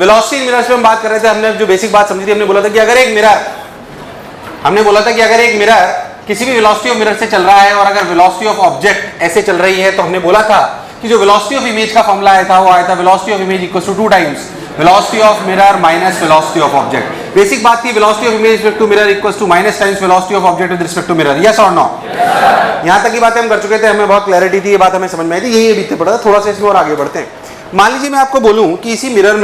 Velocity mirrors पे हम बात कर रहे थे, हमने जो बेसिक बात समझी थी, हमने बोला था कि अगर एक मिरर किसी भी वेलोसिटी ऑफ मिरर से चल रहा है और अगर वेलोसिटी ऑफ ऑब्जेक्ट ऐसे चल रही है, तो हमने बोला था कि जो वेलोसिटी ऑफ इमेज का फॉर्मूला आया था वो आया था velocity of image equals to 2 times velocity of mirror minus velocity of object. Basic बात थी velocity of image respect to mirror equals to minus times velocity of object with respect to mirror. Yes और no? यहां तक की बातें हम कर चुके थे, हमें बहुत क्लैरिटी थी, ये बात हमें समझ में आई थी, यही बीतते पड़ा था। थोड़ा सा इसमें और आगे बढ़ते हैं। मान लीजिए मैं आपको बोलूं कि इसी मिरर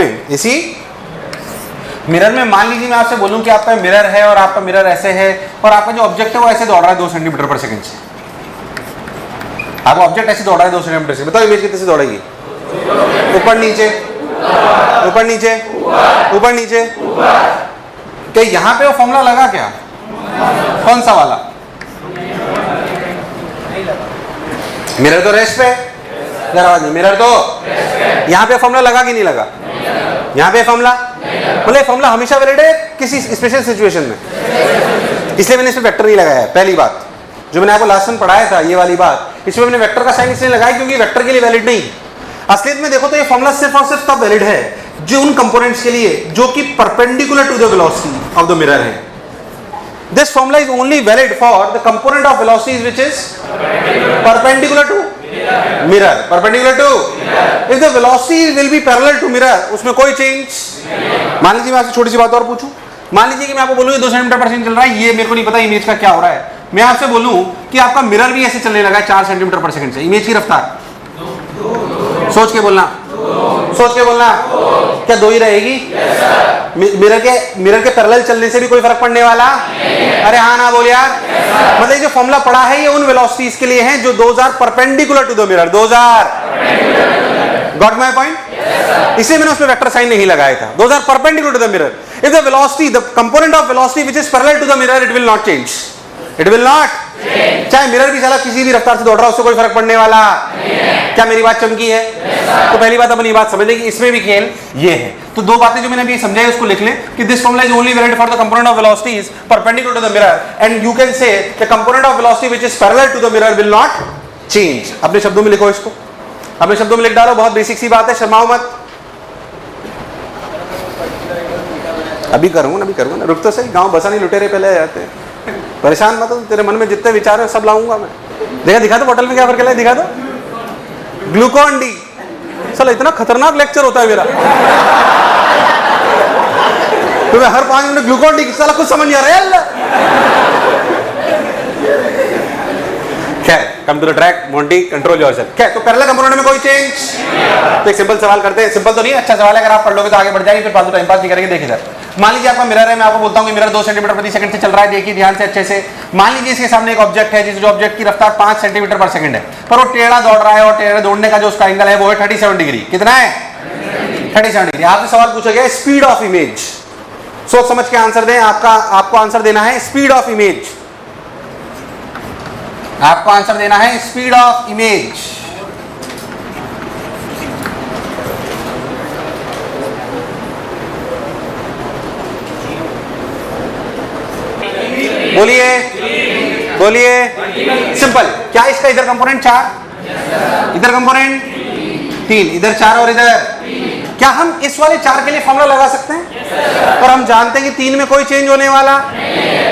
में मान लीजिए मैं आपसे बोलूं कि आपका मिरर है और आपका मिरर ऐसे है और आपका जो ऑब्जेक्ट है वो ऐसे दौड़ रहा है 2 सेंटीमीटर पर सेकंड से। आपका ऑब्जेक्ट ऐसे दौड़ रहा है 2 सेंटीमीटर से। बताओ इमेज कितने से दौड़ेगी? ऊपर नीचे, ऊपर नीचे, ऊपर नीचे। क्या यहां पे वो फॉर्मूला लगा क्या? कौन सा वाला? मिरर तो रेस्ट पे, मिरर तो यहां पे फॉर्मूला लगा कि नहीं लगा? यहां पे फॉर्मूला बोले, फॉर्मूला हमेशा वैलिड है किसी स्पेशल सिचुएशन में, इसलिए मैंने इसमें वेक्टर नहीं लगाया है। पहली बात जो मैंने आपको लास्ट में पढ़ाया था, ये वाली बात, इसमें मैंने वेक्टर का साइन इसलिए लगाया क्योंकि वेक्टर के लिए वैलिड नहीं। असलियत में देखो तो ये फॉर्मूला सिर्फ और सिर्फ तब वैलिड है जो उन कंपोनेंट्स के लिए जो कि perpendicular to the velocity of the mirror है। This formula is only valid for the component of velocities which is perpendicular to mirror. Perpendicular to if the velocity will be parallel to mirror, उसमें कोई change. मान लीजिए मैं आपसे छोटी सी बात और पूछूं, मान लीजिए कि मैं आपको बोलूं 2 सेंटीमीटर पर सेकंड चल रहा है, ये मेरे को नहीं पता इमेज का क्या हो रहा है। मैं आपसे बोलूं कि आपका मिरर भी ऐसे चलने लगा है 4 सेंटीमीटर पर सेकंड से, इमेज की रफ्तार सोच के बोलना, सोच के बोलना, क्या 2 ही रहेगी? मिरर के पैरेलल चलने से भी कोई फर्क पड़ने वाला? अरे हाँ ना बोल यार। मतलब ये जो फॉर्मूला पड़ा है ये उन वेलोसिटीज के लिए है जो 2 are perpendicular to the mirror. 2 are got my point? इसलिए मैंने उसमें वेक्टर साइन नहीं लगाया था। 2 are perpendicular to the mirror. If the velocity, the component of velocity which is parallel to the mirror, it will not change. It will not, चाहे mirror भी साला किसी भी रफ्तार से दौड़ रहा है उससे कोई फर्क पड़ने वाला? क्या मेरी बात चमकी है? तो पहली बात अपनी बात समझ लें कि इसमें भी खेल ये है। तो 2 बातें जो मैंने अभी समझाई उसको लिख लें कि this formula is only valid for the component of velocities perpendicular to the mirror and you can say the component of velocity which is parallel to the mirror will not change. अपने शब्दों में लिखो इसको, अपने शब्दों में लिख डालो, बहुत बेसिक सी बात है, शर्माओ मत। अभी करूंगा ना, रुक तो सही, गांव बसा नहीं लुटेरे पहले जाते हैं, परेशान मत हो, तेरे मन में जितने विचार है सब लाऊंगा मैं। दिखा दो बोतल में क्या फर्क है, दिखा दो। ग्लूकोन डी, साला इतना खतरनाक लेक्चर होता है मेरा। तो मैं हर 5 मिनट ग्लूकोन डी, साला कुछ समझ नहीं आ रहा है। खैर, come to the track, Monty, control yourself. खैर, तो पैरेलल कंपोनेंट में कोई चेंज? तो एक सिंपल सवाल करते हैं, सिंपल तो नहीं, अच्छा सवाल है, अगर आप पढ़ लोगे तो आगे बढ़ जाएंगे, फिर फालतू टाइम पास नहीं करेंगे। देखिए सर, मान लीजिए आपका मिरर है, मैं आपको बोलता हूँ कि मिरर 2 सेंटीमीटर प्रति सेकंड से चल रहा है, देखिए ध्यान से अच्छे से। मान लीजिए इसके सामने एक ऑब्जेक्ट है जिस ऑब्जेक्ट की रफ्तार 5 सेंटीमीटर पर सेकंड है, पर वो टेढ़ा दौड़ रहा है और टेढ़े दौड़ने का जो उसका एंगल है वो है 37 डिग्री। कितना है? 37 डिग्री। आपसे सवाल पूछा गया स्पीड ऑफ इमेज, सोच समझ के आंसर दें। आपको आंसर देना है स्पीड ऑफ इमेज, आपको आंसर देना है स्पीड ऑफ इमेज। बोलिए बोलिए, सिंपल। क्या इसका इधर कंपोनेंट 4, इधर कंपोनेंट 3, इधर 4 और इधर, क्या हम इस वाले 4 के लिए फॉर्मूला लगा सकते हैं? और हम जानते हैं कि 3 में कोई चेंज होने वाला,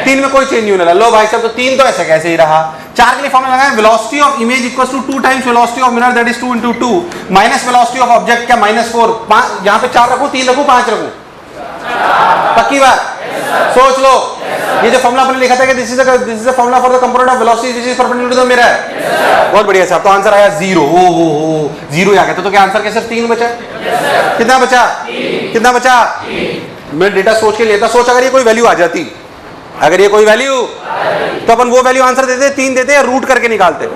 3 में कोई चेंज नहीं होने वाला। लो भाई साहब, तो 3 तो ऐसे कैसे ही रहा। 4 के लिए फॉर्मूला लगाएं, velocity of image equals to 2 times velocity of mirror, that is 2 × 2 minus velocity of object, क्या -4। यहां पे 4 रखूं, 3 रखूं, 5 रखूं? पक्की बात? सोच लो। ये जो फॉर्मूला आपने लिखा था कि this is the formula for the component of velocity which is perpendicular to the mirror. बहुत बढ़िया साहब, तो आंसर आया 0। ओ 0 आ गया। तो क्या आंसर के सिर्फ 3 बचा? कितना बचा? कितना बचा? मैं डेटा सोच के लेता, सोच अगर ये कोई वैल्यू आ जाती, अगर ये कोई वैल्यू, तो अपन वो वैल्यू आंसर देते, 3 देते या रूट करके निकालते?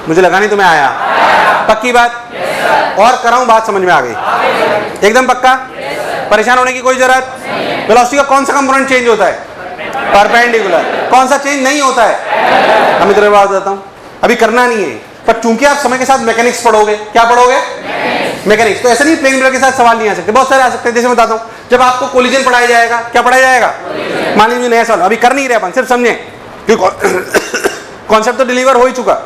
मुझे लगा नहीं तुम्हें आया। पक्की बात? और कराऊं, बात समझ में आ गई? एकदम पक्का? परेशान होने की कोई जरूरत? वेलोसिटी का कौन सा कंपोनेंट चेंज होता है? परपेंडिकुलर। कौन सा चेंज नहीं होता है? हम इधर बात बताता हूं, अभी करना नहीं है, पर चूंकि आप समय के साथ मैकेनिक्स पढ़ोगे, क्या पढ़ोगे? मैकेनिक्स। तो ऐसा नहीं प्लेन मिरर के साथ सवाल नहीं आ सकते, बहुत सारे आ सकते हैं। जैसे बताता हूं, जब आपको कोलिजन पढ़ाया जाएगा, क्या पढ़ाया जाएगा? मान लीजिए नया सवाल, अभी कर नहीं रहे अपन, सिर्फ समझे कॉन्सेप्ट तो डिलीवर हो ही चुका।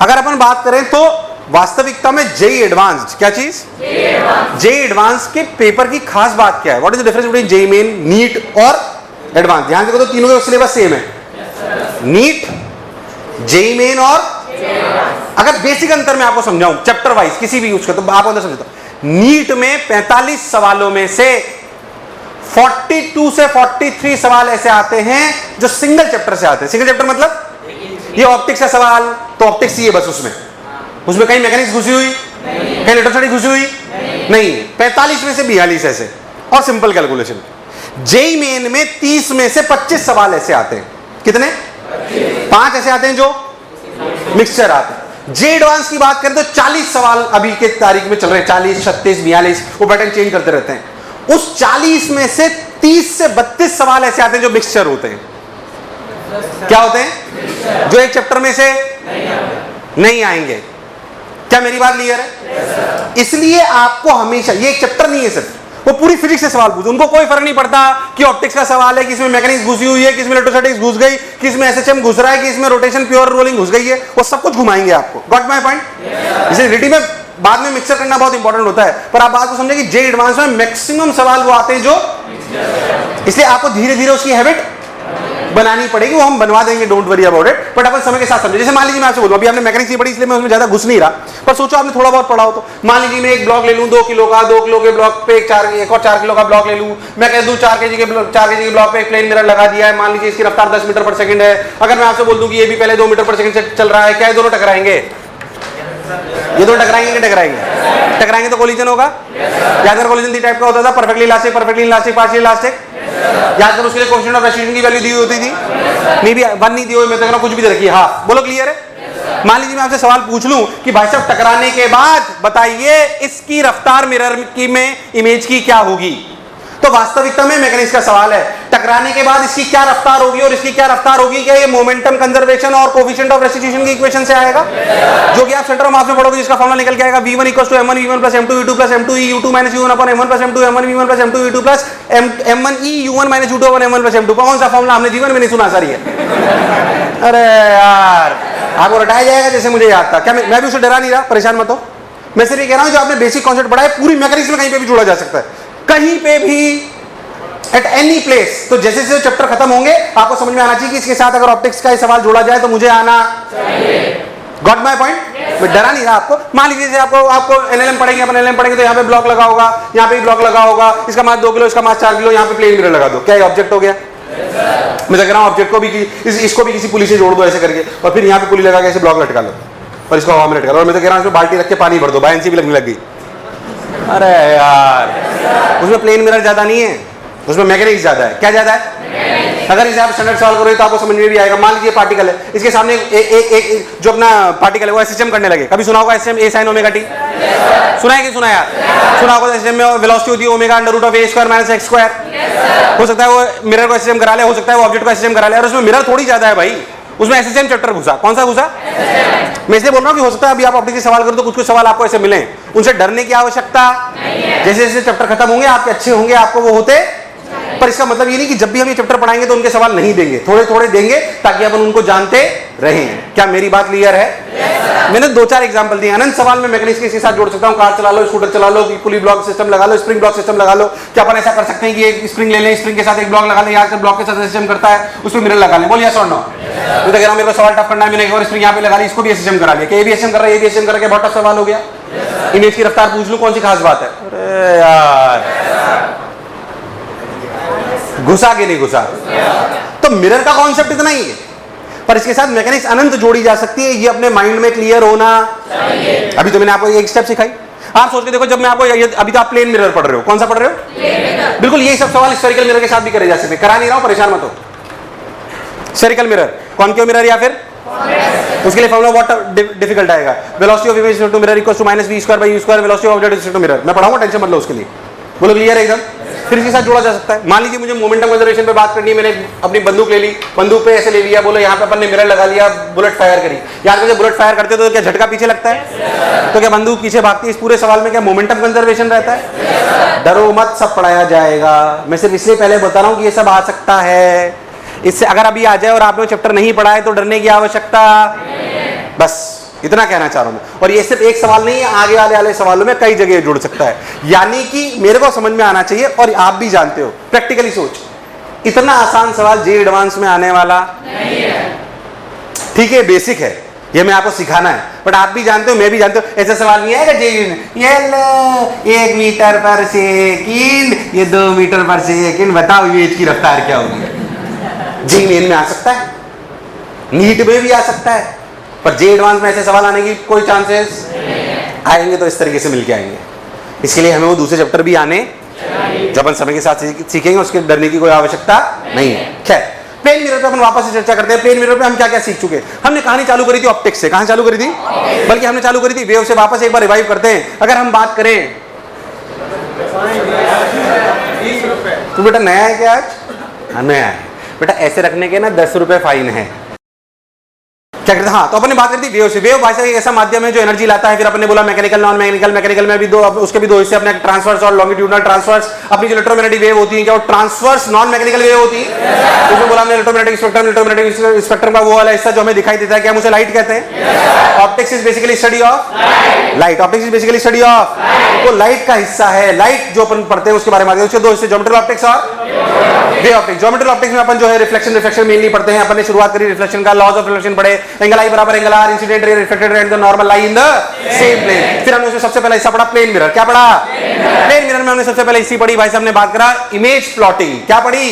अगर अपन बात करें तो वास्तविकता में जेई एडवांस्ड, क्या चीज, जेई एडवांस के पेपर की खास बात क्या है? What is the difference between JEE main, NEET और एडवांस? ध्यान देखो तो तीनों का सिलेबस सेम है, नीट, जेई मेन और अगर बेसिक अंतर मैं आपको समझाऊं चैप्टर वाइज किसी भी यूज कर तो आपको अंदर समझता हूं। नीट में 45 सवालों में से 42 से 43 सवाल ऐसे आते हैं जो सिंगल चैप्टर से आते हैं। सिंगल चैप्टर मतलब ये ऑप्टिक्स का सवाल तो ऑप्टिक्स ही है बस, उसमें कहीं मैकेनिक्स घुसी हुई, कहीं इलेक्ट्रोस्टैटिक घुसी हुई नहीं, 45 में से 42 ऐसे और सिंपल कैलकुलेशन। जेई मेन में 30 में से 25 सवाल ऐसे आते हैं, कितने? 5 ऐसे आते हैं जो मिक्सचर आते हैं। जे एडवांस की बात करें तो 40 सवाल अभी के तारीख में चल रहे हैं, 40, 36, 42, वो पैटर्न चेंज करते रहते हैं। उस 40 में से 30 से 32 सवाल ऐसे आते हैं जो मिक्सचर होते हैं। क्या होते हैं? जो एक चैप्टर में से नहीं आएंगे। क्या मेरी बात क्लियर है? इसलिए आपको हमेशा, ये एक चैप्टर नहीं है सिर्फ, वो पूरी फिजिक्स से सवाल पूछो, उनको कोई फर्क नहीं पड़ता कि ऑप्टिक्स का सवाल है, किसमें मैकेनिक्स घुसी हुई है, किसमें इलेक्ट्रोस्टैटिक्स घुस गई, किसमें एसएचएम घुस रहा है, किसमें रोटेशन प्योर रोलिंग घुस गई है, वो सब कुछ घुमाएंगे आपको। Got my point? इसे रिटी में बाद में मिक्सर करना बहुत इंपॉर्टेंट होता है, पर आप बात को समझे कि जे एडवांस में मैक्सिमम सवाल वो आते हैं जो, इसलिए आपको धीरे धीरे उसकी हैबिट बनानी पड़ेगी, वो हम बनवा देंगे, don't worry about it, but अपन समय के साथ समझे। जैसे मान लीजिए मैं आपसे बोलूं, अभी आपने मैकेनिक्स नहीं पढ़ी इसलिए मैं उसमें ज्यादा घुस नहीं रहा, पर सोचो आपने थोड़ा बहुत पढ़ा हो तो मान लीजिए मैं एक ब्लॉक ले लूं 2 किलो का, 2 किलो के ब्लॉक पे एक और 4 किलो का ब्लॉक ले लूं, मैं कह दूं 4 केजी के ब्लॉक पे एक प्लेन मिरर लगा दिया है, मान लीजिए इसकी रफ्तार 10 मीटर पर सेकंड है। अगर मैं आपसे बोल दूं कि ये भी पहले 2 मीटर पर सेकंड से चल रहा है, क्या ये दोनों टकराएंगे? ये दोनों टकराएंगे कि टकराएंगे? टकराएंगे तो कोलिजन होगा। याद कर कोलिजन 3 टाइप का होता था, perfectly elastic, perfectly elastic, partial elastic. याद कर उसके लिए कोएफिशिएंट ऑफ रेस्ट्रिक्शन की वैल्यू दी होती थी, नहीं भी 1 नहीं दी हुई, मैं तो कह रहा हूं कुछ भी दे रखी है। हाँ बोलो, क्लियर है? मान लीजिए मैं आपसे सवाल पूछ लूं कि भाई साहब टकराने के बाद बताइए इसकी रफ्तार मिरर की में इमेज की क्या होगी? तो वास्तविकता में मैकेनिक्स का सवाल है, टकराने के बाद इसकी क्या रफ्तार होगी और इसकी क्या रफ्तार होगी, क्या ये मोमेंटम कंजर्वेशन और कोएफिशिएंट ऑफ रेस्टिट्यूशन की इक्वेशन से आएगा, जो कि आप सेंटर ऑफ मास में पढ़ोगे, जिसका फॉर्मूला निकल के आएगा v1 = m1 v1 + m2 v2 + m2 e u2 - u1 / m1 + m2 m1 v1 + m2 v2 + m1 e u1 - u2 / m1 + m2। कौन सा फॉर्मूला हमने जीवन में नहीं सुना? सारी है। अरे यार आपको रटाया जाएगा जैसे मुझे याद था। क्या मैं भी उसे डरा नहीं रहा, परेशान मत हो। मैं सिर्फ ये कह रहा हूं जो आपने बेसिक कॉन्सेप्ट पढ़ा है पूरी मैकेनिक्स में कहीं पे भी जोड़ा जा सकता है, कहीं पे भी, एट एनी प्लेस। तो जैसे जैसे चैप्टर खत्म होंगे आपको समझ में आना चाहिए कि इसके साथ अगर ऑप्टिक्स का सवाल जोड़ा जाए तो मुझे आना चाहिए। Got my point? मैं डरा नहीं रहा आपको। मान लीजिए आपको एनएलएम पढ़ेंगे, अपन एनएलएम पढ़ेंगे तो यहाँ पे ब्लॉक लगा होगा, यहाँ पे ब्लॉक लगा होगा, इसका मास 2 किलो, इसका मास 4 किलो, यहाँ पे प्लेन मिरर लगा दो, क्या ये ऑब्जेक्ट हो गया? मैं तो कह रहा हूँ ऑब्जेक्ट को भी इसको भी किसी पुली से जोड़ दो ऐसे करके, और फिर यहाँ पे पुली लगा के ऐसे ब्लॉक लटका लो और इसको हवा में लटका लो, और मैं तो कह रहा हूँ इसमें बाल्टी रख के पानी भर दो, बायंसी भी लगने लग गई। अरे यार उसमें प्लेन मिरर ज्यादा नहीं है, उसमें मैकेनिक्स ज्यादा है। क्या ज्यादा है? अगर इसे आप स्टैंडर्ड सॉल्व करोगे तो आपको समझ में भी आएगा। मान लीजिए पार्टिकल है, इसके सामने एक जो अपना पार्टिकल है वो एसएचएम करने लगे। कभी सुना होगा एसएचएम, ए sin ω t? सुना है कि सुना यार? सुना होगा एसएचएम में वेलोसिटी होती है ओमेगा √a² - x²। हो सकता है वो मिरर को एसएचएम करा ले, हो सकता है वो ऑब्जेक्ट को एसएचएम करा ले, और उसमें मिरर थोड़ी ज्यादा है भाई, उसमें एसएचएम चैप्टर घुसा। कौन सा घुसा? मैं इसलिए बोल रहा हूँ कि हो सकता है अभी आप ऑप्टिक्स के सवाल करो तो कुछ सवाल आपको ऐसे मिले, उनसे डरने की आवश्यकता नहीं है। जैसे जैसे चैप्टर खत्म होंगे आपके अच्छे होंगे, आपको वो होते, पर इसका मतलब ये नहीं कि जब भी हम ये चैप्टर पढ़ाएंगे तो उनके सवाल नहीं देंगे, थोड़े थोड़े देंगे ताकि अपन उनको जानते रहें। क्या मेरी बात क्लियर है? मैंने 2-4 एग्जांपल दिए, अनंत सवाल में मैकेनिक्स के साथ जोड़ सकता हूं। कार चला लो, स्कूटर चला लो, पुली ब्लॉक सिस्टम लगा लो, स्प्रिंग ब्लॉक सिस्टम लगा लो। क्या अपन ऐसा कर सकते हैं कि एक स्प्रिंग ले लें, स्प्रिंग के साथ एक ब्लॉक लगा लें, यहाँ से ब्लॉक के साथ सिस्टम करता है, उसमें मिरर लगा लें? बोलिए यस और नो। मैं तो कह रहा हूं मेरे को सवाल टफ करना है, मैंने एक और स्प्रिंग यहाँ पे लगा ली, इसको भी सिस्टम करा लिया, कि ये भी सिस्टम कर रहा है, ये भी सिस्टम कर रहा है, बहुत टफ सवाल हो गया। इमेज की रफ्तार पूछ लूं, कौन सी खास बात है? अरे यार घुसा के नहीं घुसा? तो मिरर का कॉन्सेप्ट इतना ही है, पर इसके साथ मैकेनिक्स अनंत जोड़ी जा सकती है, ये अपने माइंड में क्लियर होना चाहिए। अभी तो मैंने आपको एक स्टेप सिखाई, आप सोच के देखो, जब मैं आपको अभी तो आप प्लेन मिरर पढ़ रहे हो, कौन सा पढ़ रहे हो? बिल्कुल यही सब सवाल स्फेरिकल मिरर के साथ भी करे जा सकते हैं, करा नहीं रहा हूं, परेशान मत हो। स्फेरिकल मिरर, कॉनकेव मिरर या फिर उसके लिए फॉर्मूला बहुत डिफिकल्ट आएगा, velocity of image to mirror equals to -v²/u², velocity of object to mirror. मैं पढ़ाऊंगा, टेंशन मत लो उसके लिए। बोलो क्लियर है एकदम? फिर इसके साथ जोड़ा जा सकता है। मान लीजिए मुझे मोमेंटम कंजर्वेशन पे बात करनी है, मैंने अपनी बंदूक ले ली, बंदूक पे ऐसे ले लिया, बोलो यहाँ पे अपन ने मिरर लगा लिया, बुलेट फायर करी। यार जब बुलेट फायर करते तो क्या झटका पीछे लगता है? तो क्या बंदूक पीछे भागती है? इस पूरे सवाल में क्या मोमेंटम कंजर्वेशन रहता है? डरो मत, सब पढ़ाया जाएगा। मैं सिर्फ इसलिए पहले बता रहा हूँ कि ये सब आ सकता है, इससे अगर अभी आ जाए और आपने चैप्टर नहीं पढ़ा है तो डरने की आवश्यकता, बस इतना कहना चाह रहा हूं मैं। और ये सिर्फ एक सवाल नहीं है, आगे वाले सवालों में कई जगह जुड़ सकता है। यानी कि मेरे को समझ में आना चाहिए, और आप भी जानते हो, प्रैक्टिकली सोच, इतना आसान सवाल जे एडवांस में आने वाला नहीं है। ठीक है, बेसिक है, ये मैं आपको सिखाना है, बट आप भी जानते हो, मैं भी जानते हो, ऐसा सवाल नहीं आएगा जे ये 1 मीटर पर सेकंड, ये 2 मीटर पर सेकंड, बताओ इमेज की रफ्तार क्या होगी। जे मेन में आ सकता है, नीट में भी आ सकता है, पर जे एडवांस में ऐसे सवाल आने की कोई चांसेस आएंगे तो इस तरीके से मिलके आएंगे। इसके लिए हमें वो दूसरे चैप्टर भी आने जब अपन समय के साथ सीखेंगे, उसके डरने की कोई आवश्यकता नहीं है। खैर, प्लेन मिरर पे अपन वापस से चर्चा करते हैं। प्लेन मिरर पे हम क्या क्या सीख चुके हैं? हमने कहानी चालू करी थी ऑप्टिक्स से। कहां चालू करी थी? बल्कि हमने चालू करी थी वेव से। वापस एक बार रिवाइव करते हैं। अगर हम बात करें तो बेटा नया है क्या आज? हाँ नया है बेटा। ऐसे रखने के ना 10 रुपए फाइन है। क्या करते? हाँ, तो अपन ने बात करी थी वेव से। वेव भाई साहब एक ऐसा माध्यम है जो एनर्जी लाता है। फिर अपन ने बोला मैकेनिकल, नॉन मैकेनिकल। मैकेनिकल में भी उसके भी दो हिस्से अपने, ट्रांसवर्स और लॉन्गिट्यूडनल। ट्रांसवर्स अपनी जो इलेक्ट्रोमैग्नेटिक वेव होती है, क्या वो ट्रांसवर्स नॉन मैकेनिकल वेव होती है? उसमें बोला हमने इलेक्ट्रोमैग्नेटिक स्पेक्ट्रम। इलेक्ट्रोमैग्नेटिक स्पेक्ट्रम का वो वाला हिस्सा जो हमें दिखाई देता है, क्या हम उसे लाइट कहते हैं? Optics is basically study of light. Optics is basically study of, वो लाइट का हिस्सा है। लाइट जो अपन पढ़ते हैं उसके बारे में, उसके दो हिस्से, ज्योमेट्रिकल ऑप्टिक्स और वेव ऑप्टिक्स। ज्योमेट्रिकल ऑप्टिक्स में अपन जो है रिफ्लेक्शन मेनली पढ़ते हैं। अपन ने शुरुआत करी रिफ्लेक्शन का, लॉज ऑफ रिफ्लेक्शन पढ़े, एंगल आई बराबर angle R, incident ray, reflected ray and the normal lie in the same plane. फिर हमने उसमें सबसे पहला हिस्सा पढ़ा प्लेन मिरर। क्या पढ़ा? प्लेन मिरर में हमने सबसे पहले हिस्सा पढ़ी भाई साहब ने बात करा इमेज प्लॉटिंग। क्या पढ़ी?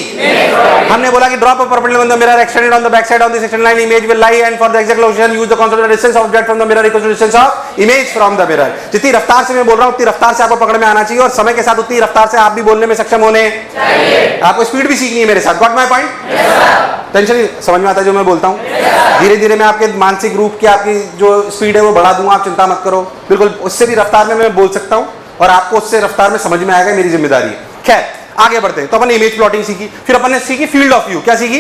हमने बोला कि drop a perpendicular on the mirror extended on the back side of this extended line, image will lie, and for the exact location use the constant distance of object from the mirror equal to distance of image from the mirror. जितनी रफ्तार से मैं बोल रहा हूं उतनी रफ्तार से आपको पकड़ में आना चाहिए, और समय के साथ उतनी रफ्तार से आप भी बोलने में सक्षम होने चाहिए। आपको स्पीड भी सीखनी है मेरे साथ। Got my point? टेंशन नहीं, समझ में आता है जो मैं बोलता हूं। धीरे धीरे मैं आपके मानसिक रूप की आपकी जो स्पीड है वो बढ़ा दूंगा, आप चिंता मत करो। बिल्कुल उससे भी रफ्तार में मैं बोल सकता हूं, और आपको उससे रफ्तार में समझ में आएगा, मेरी जिम्मेदारी है। खैर आगे बढ़ते हैं। तो अपन ने इमेज प्लॉटिंग सीखी, फिर अपन ने सीखी फील्ड ऑफ व्यू। क्या सीखी?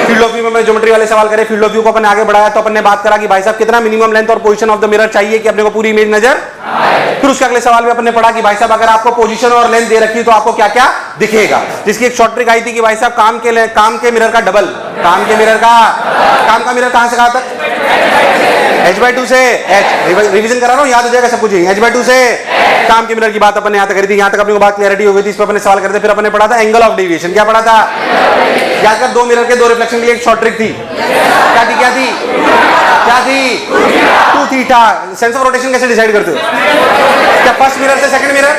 फील्ड ऑफ व्यू में मैं ज्योमेट्री वाले सवाल करे, फील्ड ऑफ व्यू को अपन ने आगे बढ़ाया। तो अपन ने बात करा कि भाई साहब कितना मिनिमम लेंथ और पोजीशन ऑफ द मिरर चाहिए कि अपने को पूरी इमेज नजर आए। फिर उसके अगले सवाल में अपन ने पढ़ा कि भाई साहब अगर आपको पोजीशन और लेंथ दे रखी है तो आपको क्या क्या दिखेगा, जिसकी एक शॉर्ट ट्रिक आई थी कि भाई साहब काम के मिरर का डबल, काम का मिरर कहां से कहां तक? h/2 से h। रिवीजन करा रहा हूं, याद हो जाएगा सब कुछ। h/2 से काम के मिरर की बात अपन ने यहां तक करी थी। यहां तक अपने को बात क्लैरिटी हो गई थी। इस पर अपने सवाल करते, फिर अपन ने पढ़ा था एंगल ऑफ डेविएशन। क्या पढ़ा था? याद कर, 2 मिरर के 2 रिफ्लेक्शन के लिए एक शॉर्ट ट्रिक थी। क्या थी? 2 थीटा। सेंस ऑफ रोटेशन कैसे डिसाइड करते हो? क्या फर्स्ट मिरर से सेकंड मिरर?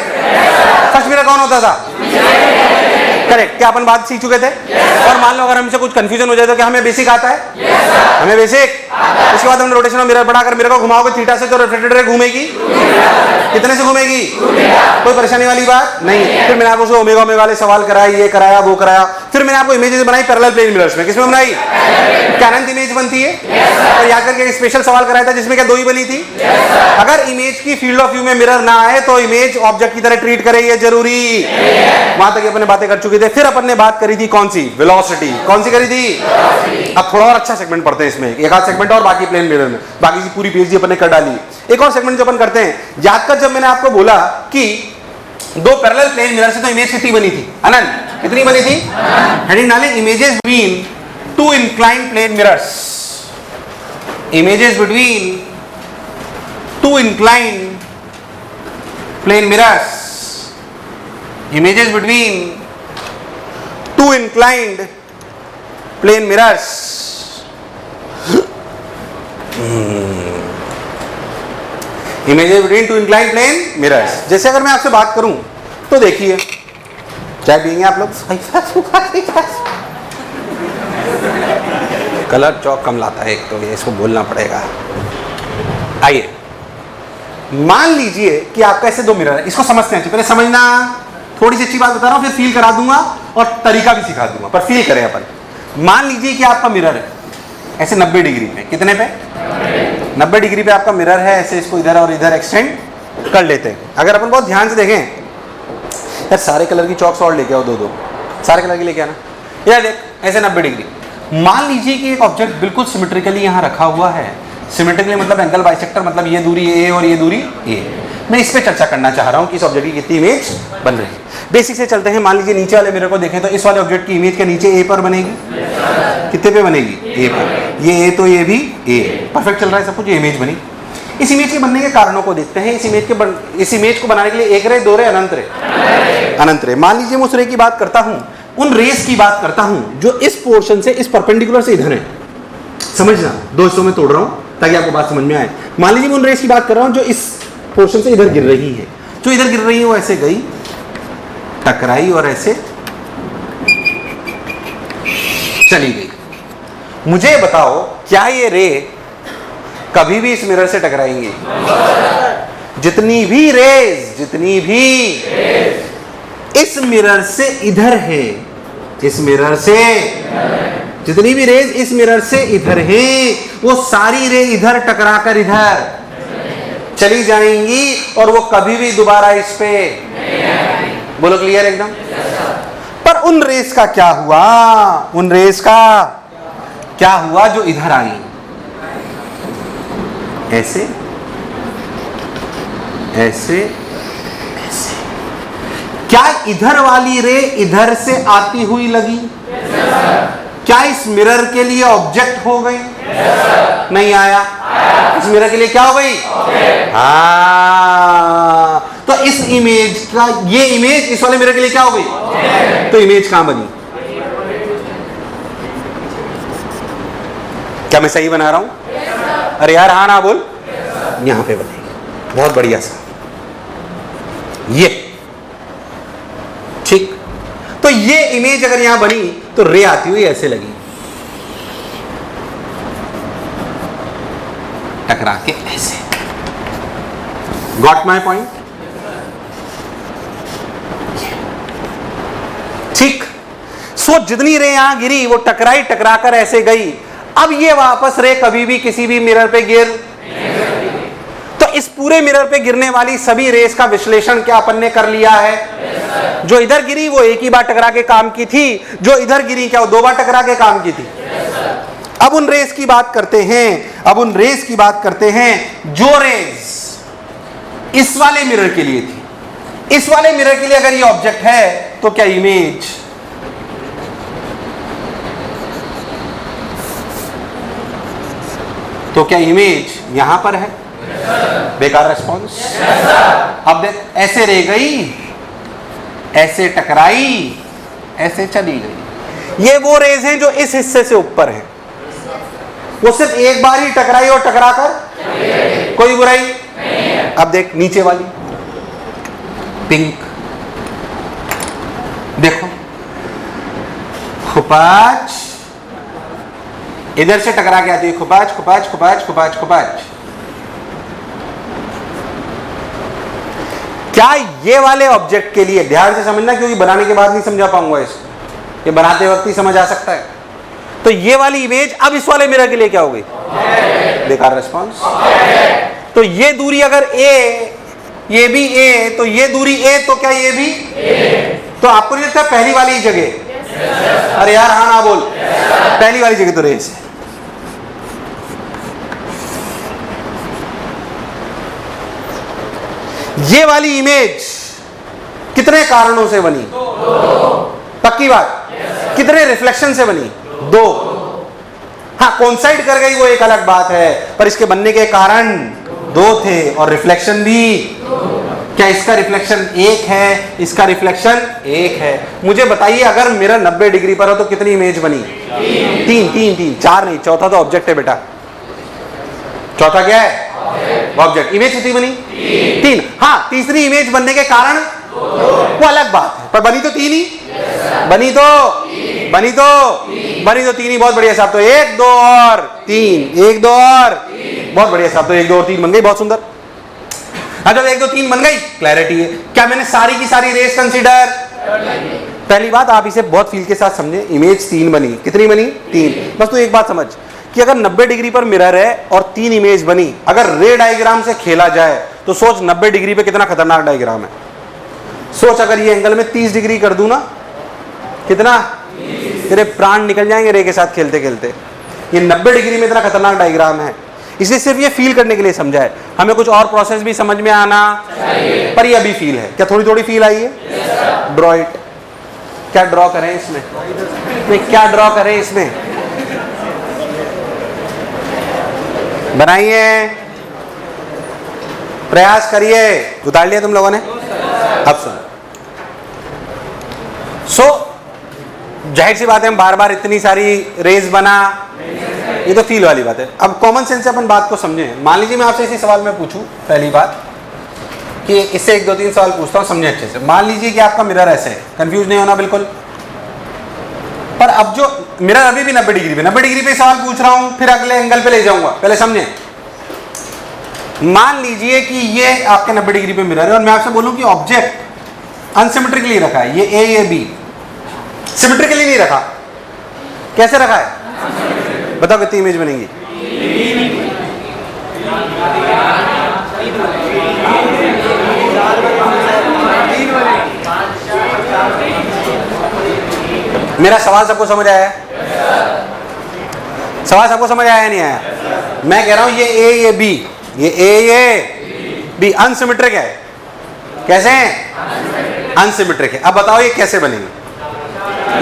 फर्स्ट मिरर कौन होता था? करेक्ट। क्या अपन बात सीख चुके थे? और मान लो अगर हमसे कुछ कंफ्यूजन हो जाए तो क्या हमें बेसिक आता है? हमें बेसिक। उसके बाद हमने रोटेशन ऑफ मिरर पढ़ा। अगर मिरर को घुमाओगे थीटा से तो रिफ्लेक्टेड रे घूमेगी, कितने से घूमेगी? कोई परेशानी वाली बात नहीं। फिर मैंने आपको ओमेगा वाले सवाल कराए, ये कराया वो कराया। फिर मैंने आपको इमेजेस बनाई पैरेलल प्लेन मिरर्स में। किसमें बनाई? क्या अनंत इमेज बनती है? और यहाँ करके स्पेशल सवाल कराया था जिसमें क्या 2 ही बनी थी। अगर इमेज की फील्ड ऑफ व्यू में मिरर ना आए तो इमेज ऑब्जेक्ट की तरह ट्रीट करे, ये जरूरी। वहां तक अपन ने बातें कर चुके थे। फिर अपन ने बात करी थी कौन सी? वेलोसिटी। कौन सी करी थी? अब थोड़ा और अच्छा सेगमेंट पढ़ते हैं इसमें, एक आध सेगमेंट और बाकी प्लेन मिरर में, बाकी की पूरी पीएचडी अपन ने कर डाली। एक और सेगमेंट जो अपन करते हैं, याद कर जब मैंने आपको बोला कि 2 पैरेलल प्लेन मिरर से तो इमेज कितनी बनी थी? अनंत। कितनी बनी थी? हेडिंग डालें images between 2 inclined plane mirrors. Images between 2 inclined plane mirrors. Images between 2 inclined plane mirrors। Images between 2 inclined plane mirrors। जैसे अगर मैं आपसे बात करूं तो देखिए, चाय पियेंगे आप लोग? कलर चौक कम लाता है एक तो, ये इसको बोलना पड़ेगा। आइए मान लीजिए कि आपका ऐसे 2 मिरर है। इसको समझते हैं, पहले समझना, थोड़ी सी अच्छी बात बता रहा हूं, फिर फील करा दूंगा और तरीका भी सिखा दूंगा, पर फील करें अपन। मान लीजिए कि आपका मिरर है ऐसे 90 डिग्री पे। कितने पे? 90 डिग्री पे आपका मिरर है। ऐसे इसको इधर और इधर एक्सटेंड कर लेते हैं। अगर अपन बहुत ध्यान से देखें, यार सारे कलर की चौक्स और लेके आओ, 2 सारे कलर की लेके आना। यार देख ऐसे 90 डिग्री। मान लीजिए कि एक ऑब्जेक्ट बिल्कुल सिमेट्रिकली यहाँ रखा हुआ है। सिमेट्रिकली मतलब एंगल बाइसेक्टर, मतलब ये दूरी ए और ये दूरी ए। मैं इस पे चर्चा करना चाह रहा हूं कि इस ऑब्जेक्ट की कितनी इमेज बन रही है। बेसिक से चलते हैं। मान लीजिए नीचे वाले मिरर को देखें तो इस वाले ऑब्जेक्ट की इमेज के नीचे ए पर बनेगी। कितने पे बनेगी? ए पर। ये ए तो ये भी ए, परफेक्ट चल रहा है सब कुछ। ये इमेज बनी। इस इमेज के बनने के कारणों को देखते हैं। इस इमेज को बनाने के लिए एक रे, दो रे, अनंत रे, अनंत रे। मान लीजिए मैं उस रे की बात करता हूं, उन रेस की बात करता हूं जो इस पोर्शन से, इस परपेंडिकुलर से इधर है। समझना, दो हिस्सों में तोड़ रहा हूं ताकि आपको बात समझ में आए। मान लीजिए मैं उन रेस की बात कर रहा हूं जो इस पोर्शन से इधर गिर रही है। जो इधर गिर रही है वो ऐसे गई, टकराई और ऐसे चली गई। मुझे बताओ क्या ये रे कभी भी इस मिरर से टकराएंगे? जितनी भी रेज इस मिरर से इधर है, इस मिरर से जितनी भी रेज इस मिरर से इधर है, वो सारी रे इधर टकराकर इधर चली जाएंगी और वो कभी भी दोबारा इस पे, बोलो क्लियर एकदम। पर उन रेस का क्या हुआ? उन रेस का क्या हुआ जो इधर आई? ऐसे ऐसे ऐसे। क्या इधर वाली रे इधर से आती हुई लगी? क्या इस मिरर के लिए ऑब्जेक्ट हो गई? नहीं आया। इस मिरर के लिए क्या हो गई? हाँ, तो इस इमेज का, ये इमेज इस वाले मिरर के लिए क्या हो गई? तो इमेज कहां बनी? क्या मैं सही बना रहा हूं? अरे यार हाँ ना बोल। यहां पे बनेगी, बहुत बढ़िया सा ये, ठीक। तो ये इमेज अगर यहां बनी तो रे आती हुई ऐसे लगी, टकरा के ऐसे। Got my point? ठीक। सो जितनी रे यहां गिरी वो टकराई, टकराकर ऐसे गई। अब ये वापस रे कभी भी किसी भी मिरर पे गिर, तो इस पूरे मिरर पे गिरने वाली सभी रेस का विश्लेषण क्या अपन ने कर लिया है? जो इधर गिरी वो एक ही बार टकरा के काम की थी, जो इधर गिरी क्या वो दो बार टकरा के काम की थी। अब उन रेस की बात करते हैं, अब उन रेस की बात करते हैं जो रेस इस वाले मिरर के लिए थी। इस वाले मिरर के लिए अगर ये ऑब्जेक्ट है तो क्या इमेज यहां पर है? बेकार रेस्पॉन्स। अब देख, ऐसे रह गई, ऐसे टकराई, ऐसे चली गई। ये वो रेज हैं जो इस हिस्से से ऊपर हैं। वो सिर्फ एक बार ही टकराई और टकरा कर कोई बुराई नहीं है। अब देख नीचे वाली पिंक, देखो खुपाच इधर से टकरा के आती है, खुपाच खुपाच खुपाच खुपाच खुपाच। क्या ये वाले ऑब्जेक्ट के लिए, ध्यान से समझना क्योंकि बनाने के बाद नहीं समझा पाऊंगा इसको, ये बनाते वक्त ही समझ आ सकता है। तो ये वाली इमेज अब इस वाले मिरर के लिए क्या हो गई? बेकार रेस्पॉन्स। तो ये दूरी अगर ए, ये भी ए, तो ये दूरी ए, तो क्या ये भी तो आपको नहीं लगता पहली वाली जगह? अरे यार हाँ ना बोल। पहली वाली जगह तो रेस है। ये वाली इमेज कितने कारणों से बनी? पक्की बात? कितने रिफ्लेक्शन से बनी? दो। हाँ, कोइंसाइड कर गई वो एक अलग बात है, पर इसके बनने के कारण दो थे और रिफ्लेक्शन भी। क्या इसका रिफ्लेक्शन एक है, इसका रिफ्लेक्शन एक है? मुझे बताइए अगर मिरर 90 डिग्री पर हो तो कितनी इमेज बनी? तीन। तीन तीन, चार नहीं, चौथा तो ऑब्जेक्ट है बेटा। चौथा क्या है? ऑब्जेक्ट। इमेज कितनी बनी? तीन। हाँ, तीसरी इमेज बनने के कारण वो अलग बात है, पर बनी तो तीन ही। बनी तो तीन ही। बहुत बढ़िया साहब। तो एक दो और तीन, एक दो और, बहुत बढ़िया साहब। तो एक दो और तीन बन गई, बहुत सुंदर। जब एक दो तीन बन गई, क्लैरिटी है। क्या मैंने सारी की सारी रेस कंसीडर? पहली बात आप इसे बहुत फील के साथ समझे, इमेज तीन बनी। कितनी बनी? तीन। बस तो एक बात समझ कि अगर 90 डिग्री पर मिरर है और तीन इमेज बनी, अगर रे डायग्राम से खेला जाए तो सोच 90 डिग्री पे कितना खतरनाक डायग्राम है। सोच अगर ये एंगल में 30 डिग्री कर दूं ना, कितना तेरे प्राण निकल जाएंगे रे के साथ खेलते खेलते। ये 90 डिग्री में इतना खतरनाक डायग्राम है, इसलिए सिर्फ ये फील करने के लिए समझा है। हमें कुछ और प्रोसेस भी समझ में आना चाहिए, पर ये अभी फील है। क्या थोड़ी थोड़ी फील आई है? Draw it. क्या ड्रॉ करें इसमें? क्या ड्रॉ करें इसमें? बनाइए, प्रयास करिए। उतार लिया तुम लोगों ने? अब सुनो। जाहिर सी बात है, हम बार बार इतनी सारी रेज बना, ये तो फील वाली बात है। अब कॉमन सेंस से अपन बात को समझें। मान लीजिए मैं आपसे इसी सवाल में पूछूं, पहली बात कि इससे 1 2 3 सवाल पूछता हूं, समझे अच्छे से। मान लीजिए कि आपका मिरर ऐसे है, कंफ्यूज नहीं होना बिल्कुल। पर अब जो मिरर अभी भी 90 डिग्री पे, 90 डिग्री पे सवाल पूछ रहा हूं, फिर अगले एंगल पे ले जाऊंगा, पहले समझे। मान लीजिए कि ये आपके 90 डिग्री पे मिरर है और मैं आपसे बोलूं कि ऑब्जेक्ट अनसिमेट्रिकली रखा है, ये ए ये बी, सिमेट्रिकली नहीं रखा, कैसे रखा है? बताओ कितनी इमेज बनेगी? मेरा सवाल सबको समझ आया है? सवाल सबको समझ आया नहीं आया? मैं कह रहा हूं ये ए ये बी, ये ए ये बी अनसिमेट्रिक है। कैसे हैं? अनसिमेट्रिक है। अब बताओ ये कैसे बनेगी?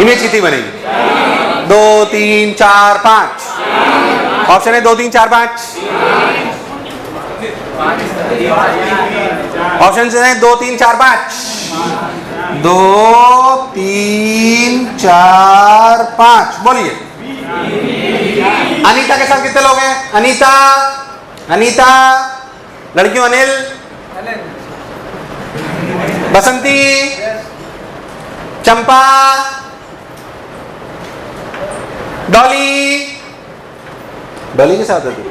इमेज कितनी बनेगी? 2 3 4 5। ऑप्शन है 2 3 4 5। ऑप्शन है 2 3 4 5। 2 3 4 5। बोलिए। अनीता के साथ कितने लोग हैं? अनीता, अनीता, लड़कियों अनिल, बसंती, चंपा, डॉली। डॉली के साथ है तू?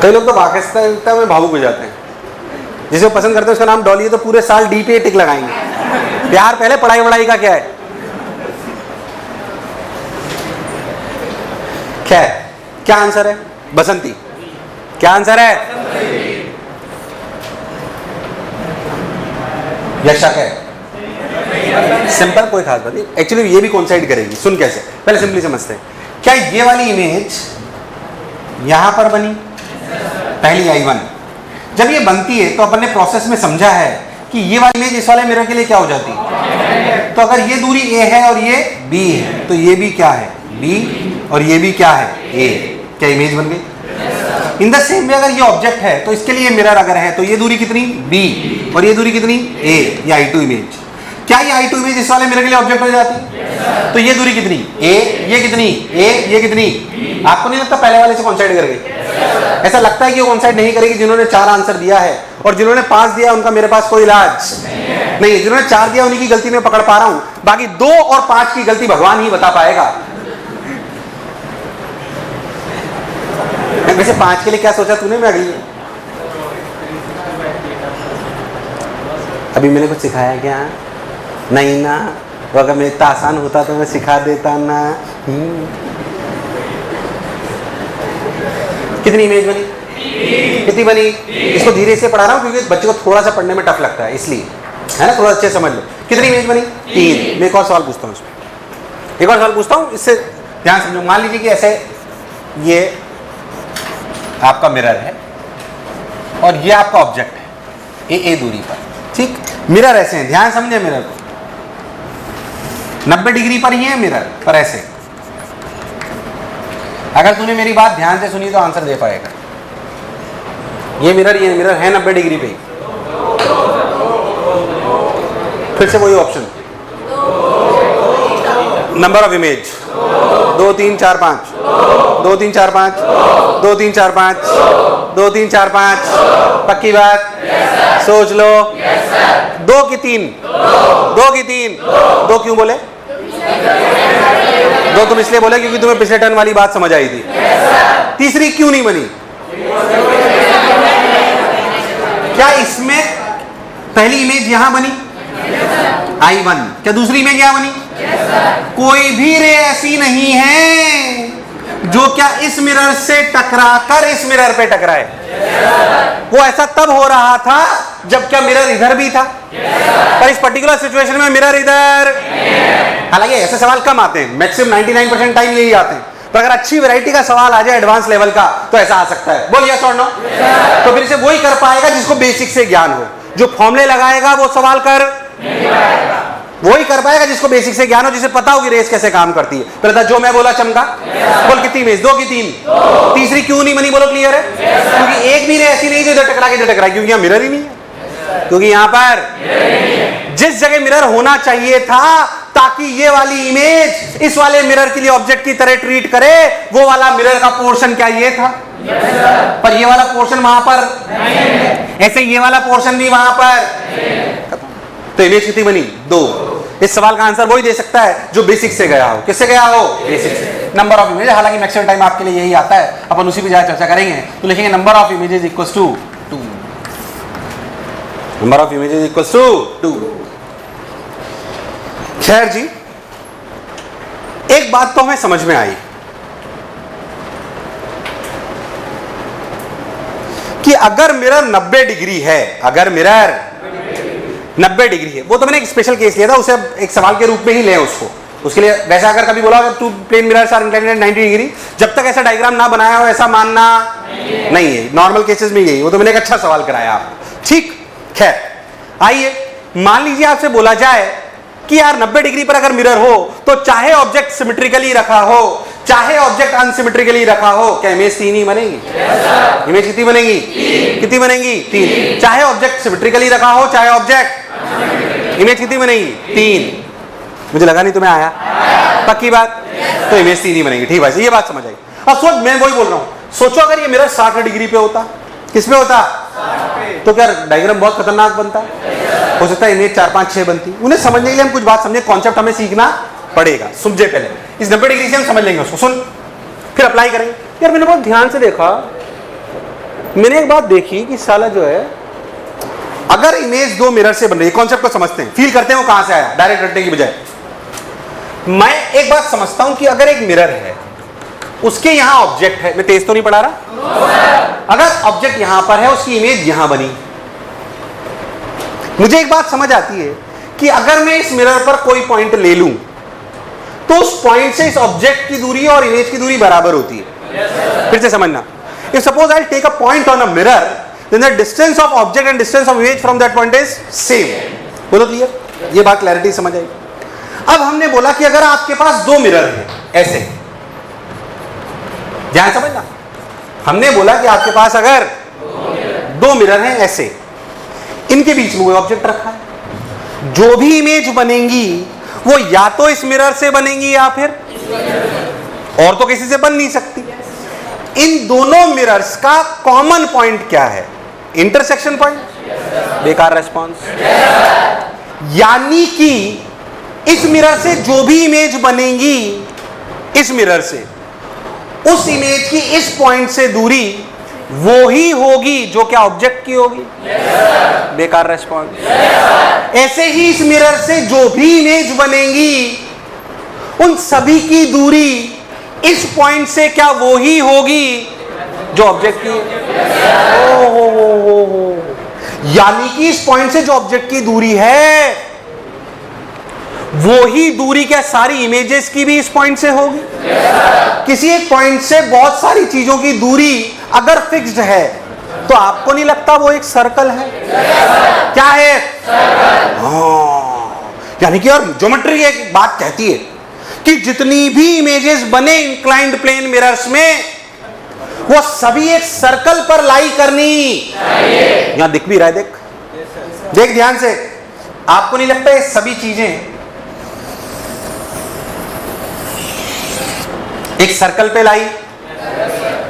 कई लोग तो वाकई में भावुक हो जाते हैं, जिसे वो पसंद करते हैं उसका नाम डॉली है तो पूरे साल डी पे टिक लगाएंगे। प्यार पहले, पढ़ाई वढ़ाई का क्या है? क्या है? क्या आंसर है? बसंती, क्या आंसर है? यक्षा क्या है? सिंपल, कोई खास बात नहीं। एक्चुअली ये भी कोइंसाइड करेगी। सुन कैसे, पहले सिंपली समझते हैं। क्या ये वाली इमेज यहां पर बनी? पहली I1 जब ये बनती है तो अपन ने प्रोसेस में समझा है कि ये वाली इमेज इस वाले मिरर के लिए क्या हो जाती है? तो अगर ये दूरी A है और ये B है तो ये भी क्या है? B, और ये भी क्या है? A। क्या इमेज बन गई? इन द सेम वे अगर ये ऑब्जेक्ट है तो इसके लिए मिरर अगर है तो ये दूरी कितनी? B, और ये दूरी कितनी? A, ये I2 इमेज। क्या ये I2 इमेज इस वाले मिरर के लिए ऑब्जेक्ट हो जाती? तो ये दूरी कितनी? A, ये कितनी? A, ये कितनी? आपको नहीं लगता पहले वाले से कॉन्साइड कर गई? ऐसा लगता है कि वो कॉन्साइड नहीं करेगी। जिन्होंने 4 आंसर दिया है और जिन्होंने 5 दिया उनका मेरे पास कोई इलाज नहीं। जिन्होंने 4 दिया उन्हीं की गलती में पकड़ पा रहा हूं, बाकी 2 और 5 की गलती भगवान ही बता पाएगा। वैसे 5 के लिए क्या सोचा तूने? मैं अगली अभी मैंने कुछ सिखाया क्या? नहीं ना। तो अगर मेरे इतना आसान होता तो मैं सिखा देता ना। कितनी इमेज बनी? कितनी बनी? इसको धीरे से पढ़ा रहा हूं क्योंकि बच्चे को थोड़ा सा पढ़ने में टफ लगता है, इसलिए, है ना? थोड़ा अच्छे समझ लो। कितनी इमेज बनी? 3। मैं एक और सवाल पूछता हूँ इसमें, एक और सवाल पूछता हूँ, इससे ध्यान समझो। मान लीजिए कि ऐसे ये आपका मिरर है और ये आपका ऑब्जेक्ट है ए दूरी पर, ठीक? मिरर ऐसे हैं, ध्यान समझे मिरर को। 90 डिग्री पर ही है मिरर, पर ऐसे। अगर तूने मेरी बात ध्यान से सुनी तो आंसर दे पाएगा। ये मिरर है 90 डिग्री पे। फिर से वही ऑप्शन, नंबर ऑफ इमेज 2 3 4 5, 2 3 4 5, 2 3 4 5, 2 3 4 5। पक्की बात? सोच लो। 2 की 3, 2 की 3। 2 क्यों बोले? 2 तुम इसलिए बोले क्योंकि तुम्हें पिछले टर्न वाली बात समझ आई थी। तीसरी क्यों नहीं बनी? क्या इसमें पहली इमेज यहां बनी? I1। क्या दूसरी इमेज यहां बनी? कोई भी रे ऐसी नहीं है जो क्या इस मिरर से टकराकर इस मिरर पे टकराए। वो ऐसा तब हो रहा था जब क्या मिरर इधर भी था, पर इस पर्टिकुलर सिचुएशन में मिरर इधर। हालांकि ऐसे सवाल कम आते हैं, मैक्सिमम 99% टाइम यही आते हैं, पर अगर अच्छी वैरायटी का सवाल आ जाए एडवांस लेवल का तो ऐसा आ सकता है। बोल यस और नो? तो फिर से वही कर पाएगा जिसको बेसिक से ज्ञान हो। जो फॉर्मूले लगाएगा वो सवाल कर नहीं पाएगा। वही कर पाएगा जिसको बेसिक से ज्ञान हो, जिसे पता हो कि रेस कैसे काम करती है। पहले जो मैं बोला चमका, बोल कितनी इमेज, 2 की 3, तीसरी क्यों नहीं बनी, बोलो क्लियर है? क्योंकि एक भी ऐसी नहीं जो इधर टकरा के इधर टकरा, क्योंकि यहाँ मिरर ही नहीं है, क्योंकि यहाँ पर जिस जगह मिरर होना चाहिए था ताकि ये वाली इमेज इस वाले मिरर के लिए ऑब्जेक्ट की तरह ट्रीट करे, वो वाला मिरर का पोर्शन क्या ये था? पर ये वाला पोर्शन वहां पर नहीं, ऐसे ये वाला पोर्शन भी वहां पर, तो इमेज कितनी बनी? 2। इस सवाल का आंसर वही दे सकता है जो बेसिक से गया हो। किससे गया हो? बेसिक से। नंबर ऑफ इमेज, हालांकि मैक्सिमम टाइम आपके लिए यही आता है, अपन उसी पे ज्यादा चर्चा करेंगे। तो लिखेंगे number of images equals to 2। Number of images equals to 2। खैर जी, एक बात तो हमें समझ में आई कि अगर मिरर 90 डिग्री है, अगर मिरर 90 डिग्री है, वो तो मैंने एक स्पेशल केस लिया था, उसे एक सवाल के रूप में ही लें उसको। उसके लिए वैसा अगर कभी बोला अगर 2 plane mirrors are inclined at 90 degree, जब तक ऐसा डायग्राम ना बनाया हो ऐसा मानना नहीं है। नॉर्मल केसेस में यही, वो तो मैंने एक अच्छा सवाल कराया आपको, ठीक। खैर आइए, मान लीजिए आपसे बोला जाए कि यार 90 डिग्री पर अगर मिरर हो तो चाहे ऑब्जेक्ट सिमेट्रिकली रखा हो चाहे ऑब्जेक्ट अनसिमेट्रिकली रखा हो, क्या इमेज 3 ही बनेगी? इमेज कितनी बनेगी? कितनी बनेगी? 3। चाहे ऑब्जेक्ट सिमेट्रिकली रखा हो चाहे ऑब्जेक्ट, इमेज कितनी बनेगी? 3। मुझे लगा नहीं तुम्हें आया, पक्की बात? तो इमेज 3 ही बनेगी, ठीक है, ये बात समझ आई। अब सोच, मैं वही बोल रहा हूं, सोचो अगर ये मिरर 60 डिग्री पे होता, किस पे होता? तो क्या डायग्राम बहुत खतरनाक बनता? हो सकता है इमेज 4, 5, 6 बनती। उन्हें समझने के लिए हम कुछ बात समझे, कॉन्सेप्ट हमें सीखना पड़ेगा। समझे पहले इस 90 डिग्री से हम समझ लेंगे उसको, सुन फिर अप्लाई करेंगे। यार मैंने बहुत ध्यान से देखा, मैंने एक बात देखी कि साला जो है अगर इमेज 2 मिरर से बन रही है, कॉन्सेप्ट को समझते हैं, फील करते हैं वो कहां से आया, डायरेक्ट रटने की बजाय। मैं एक बात समझता हूं कि अगर एक मिरर है, उसके यहां ऑब्जेक्ट है, मैं तेज तो नहीं पढ़ा रहा, अगर ऑब्जेक्ट यहां पर है, उसकी इमेज यहां बनी, मुझे एक बात समझ आती है कि अगर मैं इस मिरर पर कोई पॉइंट ले लूं तो उस पॉइंट से इस ऑब्जेक्ट की दूरी और इमेज की दूरी बराबर होती है। फिर से समझना, if suppose I take a point on a mirror, then the distance of object and distance of image from that point is same. बोलो क्लियर? ये बात क्लैरिटी समझ आई? अब हमने बोला कि अगर आपके पास 2 मिरर हैं, ऐसे, ध्यान समझना, हमने बोला कि आपके पास अगर 2 मिरर हैं ऐसे, इनके बीच में कोई ऑब्जेक्ट रखा है, जो भी इमेज बनेगी वो या तो इस मिरर से बनेगी या फिर और तो किसी से बन नहीं सकती। इन दोनों मिरर्स का कॉमन पॉइंट क्या है? Intersection point. बेकार रेस्पॉन्स। यानी कि इस मिरर से जो भी इमेज बनेगी, इस मिरर से उस इमेज की इस पॉइंट से दूरी वो ही होगी जो क्या ऑब्जेक्ट की होगी। बेकार रेस्पॉन्स। ऐसे ही इस मिरर से जो भी इमेज बनेगी उन सभी की दूरी इस पॉइंट से क्या वो ही होगी जो ऑब्जेक्ट की है। ओ, यानी कि इस पॉइंट से जो ऑब्जेक्ट की दूरी है वो ही दूरी क्या सारी इमेजेस की भी इस पॉइंट से होगी। किसी एक पॉइंट से बहुत सारी चीजों की दूरी अगर फिक्स्ड है तो आपको नहीं लगता वो एक सर्कल है? क्या है? यानी कि और ज्योमेट्री एक बात कहती है कि जितनी भी इमेजेस बने इंक्लाइंड प्लेन मिरर्स में वो सभी एक सर्कल पर लाई करनी। यहां दिख भी रहा है, देख ध्यान से। आपको नहीं लगता ये सभी चीजें एक सर्कल पे लाई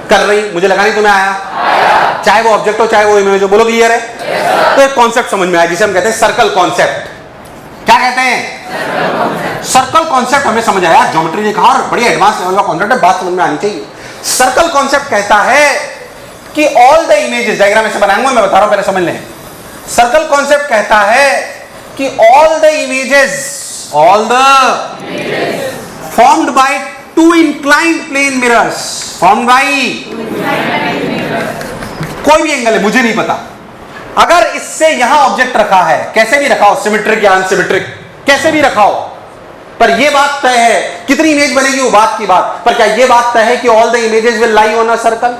कर रही? मुझे लगा नहीं तुम्हें आया। चाहे वो ऑब्जेक्ट हो चाहे वो इमेज हो। बोलो क्लियर है? तो एक कॉन्सेप्ट समझ में आया जिसे हम कहते हैं सर्कल कॉन्सेप्ट। क्या कहते हैं? सर्कल कॉन्सेप्ट हमें समझ आया। ज्योमेट्री ने कहा और बड़ी एडवांस लेवल का कॉन्सेप्ट है, बात समझ में आनी चाहिए। सर्कल कॉन्सेप्ट कहता है कि ऑल द इमेजेस, डायग्राम ऐसे बनाऊंगा मैं बता रहा हूं, पहले समझ लें। सर्कल कॉन्सेप्ट कहता है कि all the images formed by two inclined plane mirrors, formed by कोई भी एंगल है मुझे नहीं पता, अगर इससे यहां ऑब्जेक्ट रखा है, कैसे भी रखा हो, सिमेट्रिक या अनसिमेट्रिक, कैसे भी रखा हो, पर यह बात तय है कितनी इमेज बनेगी वो बात की बात, पर क्या यह बात तय है कि all the images will lie on a circle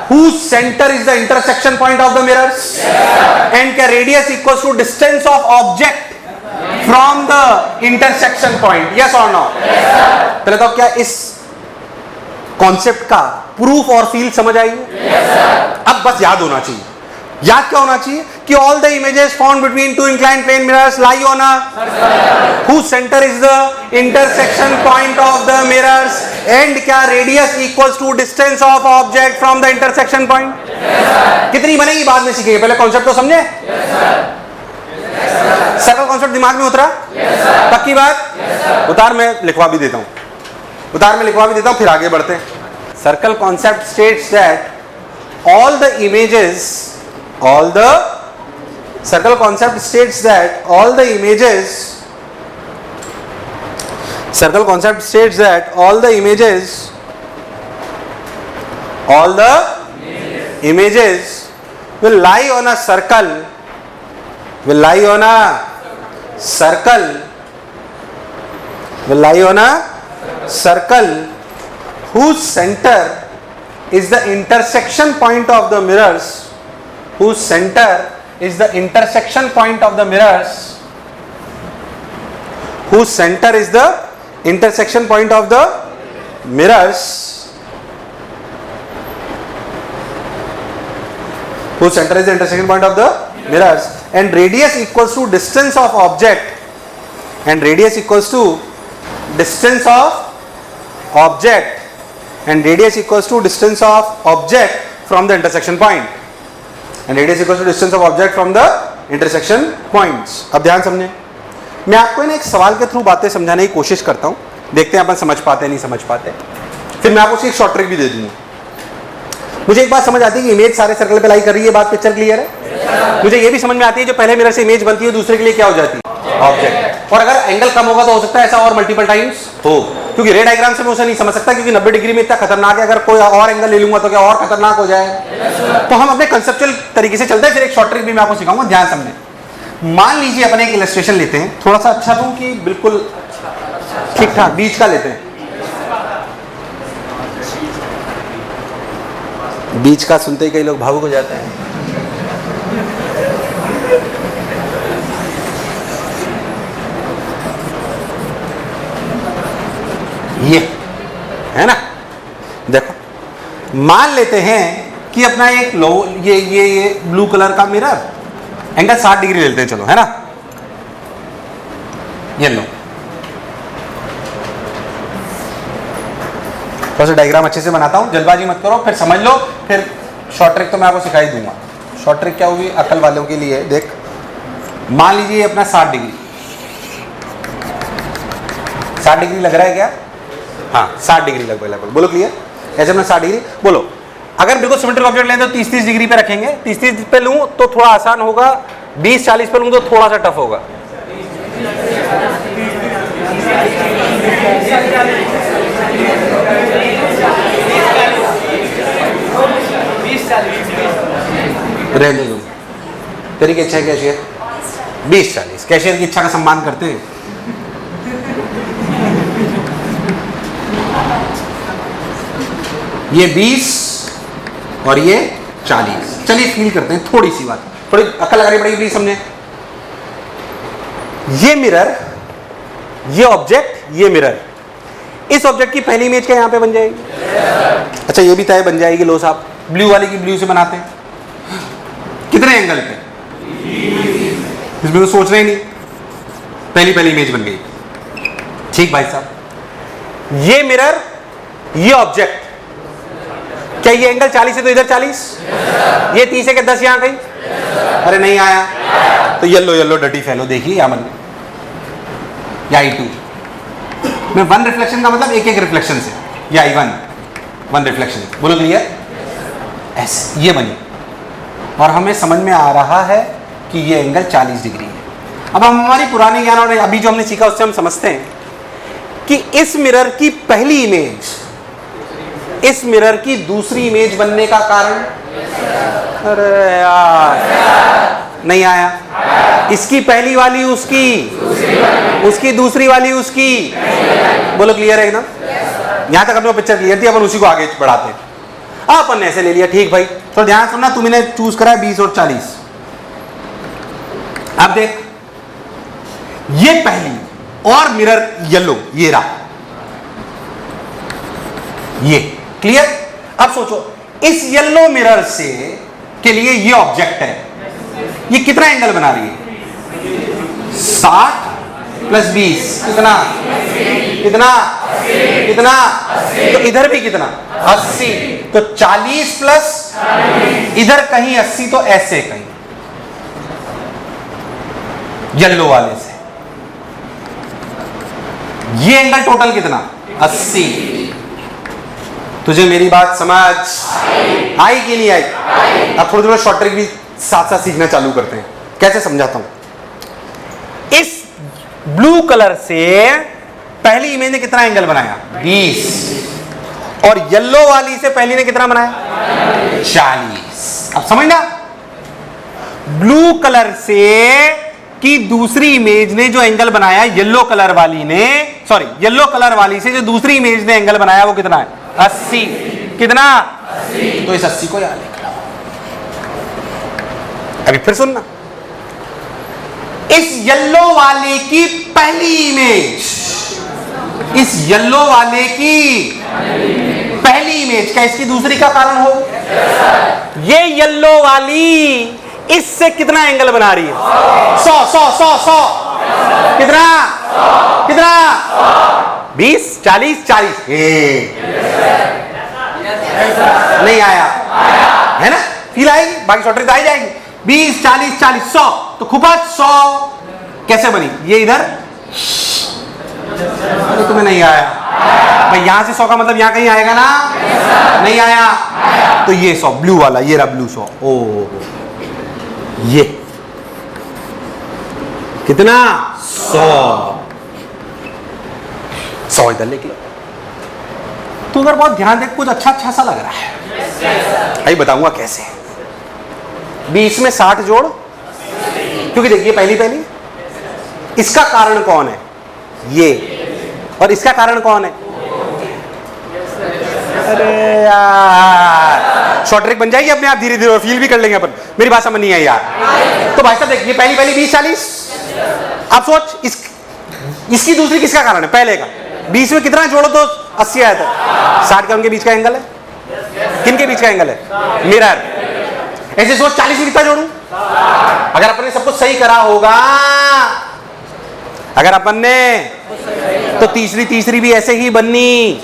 whose center is the intersection point of the mirrors and क्या radius equals to distance of object from the intersection point, yes और नो? पहले तो क्या इस कॉन्सेप्ट का proof और feel समझ आई? अब बस याद होना चाहिए। याद क्या होना चाहिए? कि all the images found between two inclined plane mirrors lie on a whose center is the intersection point of the mirrors and क्या radius equals to distance of object from the intersection point? कितनी बनेगी बाद में सीखेंगे, पहले concept तो समझे। Circle concept दिमाग में उतरा? पक्की बात? उतार मैं लिखवा भी देता हूं, फिर आगे बढ़ते हैं। Circle concept states that circle concept states that all the images will lie on a circle whose center is the intersection point of the mirrors, whose center is the intersection point of the mirrors, whose center is the intersection point of the mirrors, whose center is the intersection point of the mirrors, and radius equals to distance of object, and radius equals to distance of object, and radius equals to distance of object from the intersection point, and radius equals to distance of object from the intersection points. अब ध्यान समझें, मैं आपको ना एक सवाल के through बातें समझाने की कोशिश करता हूँ, देखते हैं अपन समझ पाते नहीं समझ पाते, फिर मैं आपको एक शॉर्ट ट्रिक भी दे दूंगा। मुझे एक बात समझ आती है कि इमेज सारे सर्कल पे लाई कर रही है, बात पिक्चर क्लियर है। मुझे ये भी समझ में आती है जो पहले मिरर से इमेज बनती है दूसरे के लिए क्या हो जाती है, ऑब्जेक्ट। और अगर एंगल कम होगा तो हो सकता है ऐसा और मल्टीपल टाइम्स हो, क्योंकि रे डायग्राम से मैं उसे नहीं समझ सकता, क्योंकि 90 डिग्री में इतना खतरनाक है, अगर कोई और एंगल ले लूंगा तो क्या और खतरनाक हो जाए। तो हम अपने कंसेप्चुअल तरीके से चलते हैं, फिर एक शॉर्ट ट्रिक भी मैं आपको सिखाऊंगा, ध्यान समझें। मान लीजिए अपन एक इलस्ट्रेशन लेते हैं, थोड़ा सा अच्छा दूं कि बिल्कुल ठीक ठाक बीच का लेते हैं। बीच का सुनते ही कई लोग भावुक हो जाते हैं। ये है ना, देखो मान लेते हैं कि अपना एक लो ये ब्लू कलर का मिरर, एंगल 60 डिग्री लेते हैं, चलो है ना, ये लो। थोड़ा सा डायग्राम अच्छे से बनाता हूं, जल्दबाजी मत करो, फिर समझ लो, फिर शॉर्ट ट्रिक तो मैं आपको सिखा ही दूंगा। शॉर्ट ट्रिक क्या होगी अकल वालों के लिए, देख मान लीजिए अपना 60 डिग्री, 60 डिग्री लग रहा है क्या? हाँ 60 डिग्री लगभग, बोलो क्लियर? ऐसे अपना 60 डिग्री बोलो। अगर बिल्कुल सिमेट्रिक ऑब्जेक्ट लें तो 30-30 डिग्री पे रखेंगे, 30-30 पे लूं तो थोड़ा आसान होगा, 20-40 पे लूं तो थोड़ा सा टफ होगा। रहने दो, तेरी की इच्छा कैशियर 20-40, कैशियर की इच्छा का सम्मान करते हैं। ये 20 और ये 40, चलिए फील करते हैं, थोड़ी सी बात, थोड़ी अक्ल लगानी पड़ेगी, प्लीज समझे। ये मिरर, ये ऑब्जेक्ट, ये मिरर, इस ऑब्जेक्ट की पहली इमेज क्या यहां पे बन जाएगी? अच्छा ये भी तय बन जाएगी, लो साहब ब्लू वाले की ब्लू से बनाते हैं, कितने एंगल पे? इसमें तो सोचना ही नहीं, पहली इमेज बन गई। ठीक भाई साहब, ये मिरर, ये ऑब्जेक्ट, क्या ये एंगल 40 है तो इधर 40, ये 30 है कि 10 यहां गई? अरे नहीं आया, तो येलो डटी फेलो, देखिए यहां बन गई, या I2 में 1 रिफ्लेक्शन का मतलब एक रिफ्लेक्शन से, या I1 1 रिफ्लेक्शन, बोलो क्लियर? ऐसे ये बनी, और हमें समझ में आ रहा है कि ये एंगल 40 डिग्री है। अब हम हमारी पुरानी ज्ञान और अभी जो हमने सीखा उससे हम समझते हैं कि इस मिरर की पहली इमेज इस मिरर की दूसरी इमेज बनने का कारण, अरे यार नहीं आया, इसकी पहली वाली उसकी दूसरी वाली उसकी, बोलो क्लियर है एकदम? यहां तक अपने पिक्चर क्लियर थी, अपन उसी को आगे बढ़ाते हैं। अपन ने ऐसे ले लिया, ठीक भाई, तो ध्यान सुनना, तुमने चूज करा 20 और 40। अब देख ये पहली, और मिरर येलो, ये रहा, ये क्लियर। अब सोचो इस येलो मिरर से के लिए ये ऑब्जेक्ट है, ये कितना एंगल बना रही है? 60 प्लस 20 कितना? कितना? कितना? तो इधर भी कितना? 80। तो 40 प्लस इधर कहीं 80, तो ऐसे कहीं येलो वाले से ये एंगल टोटल कितना? 80। तुझे मेरी बात समझ आई कि नहीं आई? अब थोड़ी थोड़ी शॉर्ट ट्रिक भी साथ साथ सीखना चालू करते हैं। कैसे समझाता हूं। इस ब्लू कलर से पहली इमेज ने कितना एंगल बनाया? 20। और येलो वाली से पहली ने कितना बनाया? 40। अब समझना, ब्लू कलर से की दूसरी इमेज ने जो एंगल बनाया येलो कलर वाली ने, सॉरी येलो कलर वाली से जो दूसरी इमेज ने एंगल बनाया वो कितना है? 80। कितना? 80। तो इस 80 को यहां लिख लो। अभी फिर सुनना, इस येलो वाले की पहली इमेज, इस येलो वाले की पहली इमेज क्या इसकी दूसरी का कारण हो? ये येलो वाली इससे कितना एंगल बना रही है? 100 कितना? कितना? 20 40 40। नहीं आया है ना? फील आएगी, बाकी शॉर्ट ट्रिक आ ही जाएगी। 20 40 40 100। तो खुपत 100 कैसे बनी? ये इधर, अरे तुम्हें नहीं आया भाई, यहां से 100 का मतलब यहां कहीं आएगा ना? नहीं आया। तो ये 100 ब्लू वाला, ये रहा ब्लू 100। ओ ये कितना? 100 इधर लेके। तू अगर बहुत ध्यान देख, कुछ अच्छा अच्छा सा लग रहा है, अभी बताऊंगा कैसे। 20 में 60 जोड़, क्योंकि देखिए पहली इसका कारण कौन है? ये। और इसका कारण कौन है? अरे यार, शॉर्ट ट्रिक बन जाएगी अपने आप धीरे धीरे, और फील भी कर लेंगे अपन। मेरी बात समझ नहीं आई यार। तो भाई साहब देखिए, पहली 20 40। अब सोच इसकी दूसरी किसका कारण है? पहले का। 20 में कितना जोड़ो तो 80 आया था। 60 का उनके बीच का एंगल है। किनके बीच का एंगल है? मिरर। ऐसे सोच 40 में कितना जोड़ू? अगर अपन ने सब कुछ सही करा होगा, अगर अपन ने, तो तीसरी भी ऐसे ही बननी।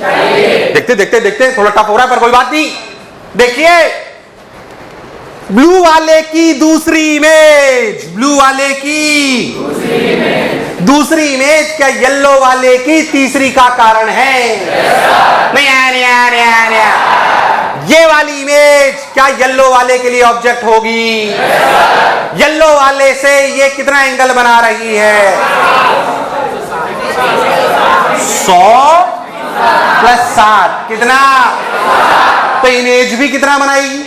देखते देखते देखते थोड़ा टफ हो रहा है पर कोई बात नहीं। देखिए ब्लू वाले की दूसरी इमेज, ब्लू वाले की दूसरी इमेज क्या येलो वाले की तीसरी का कारण है? नहीं आया। ये वाली इमेज क्या येलो वाले के लिए ऑब्जेक्ट होगी? येलो वाले से ये कितना एंगल बना रही है? 100 प्लस 60 कितना? तो इमेज भी कितना बनाएगी?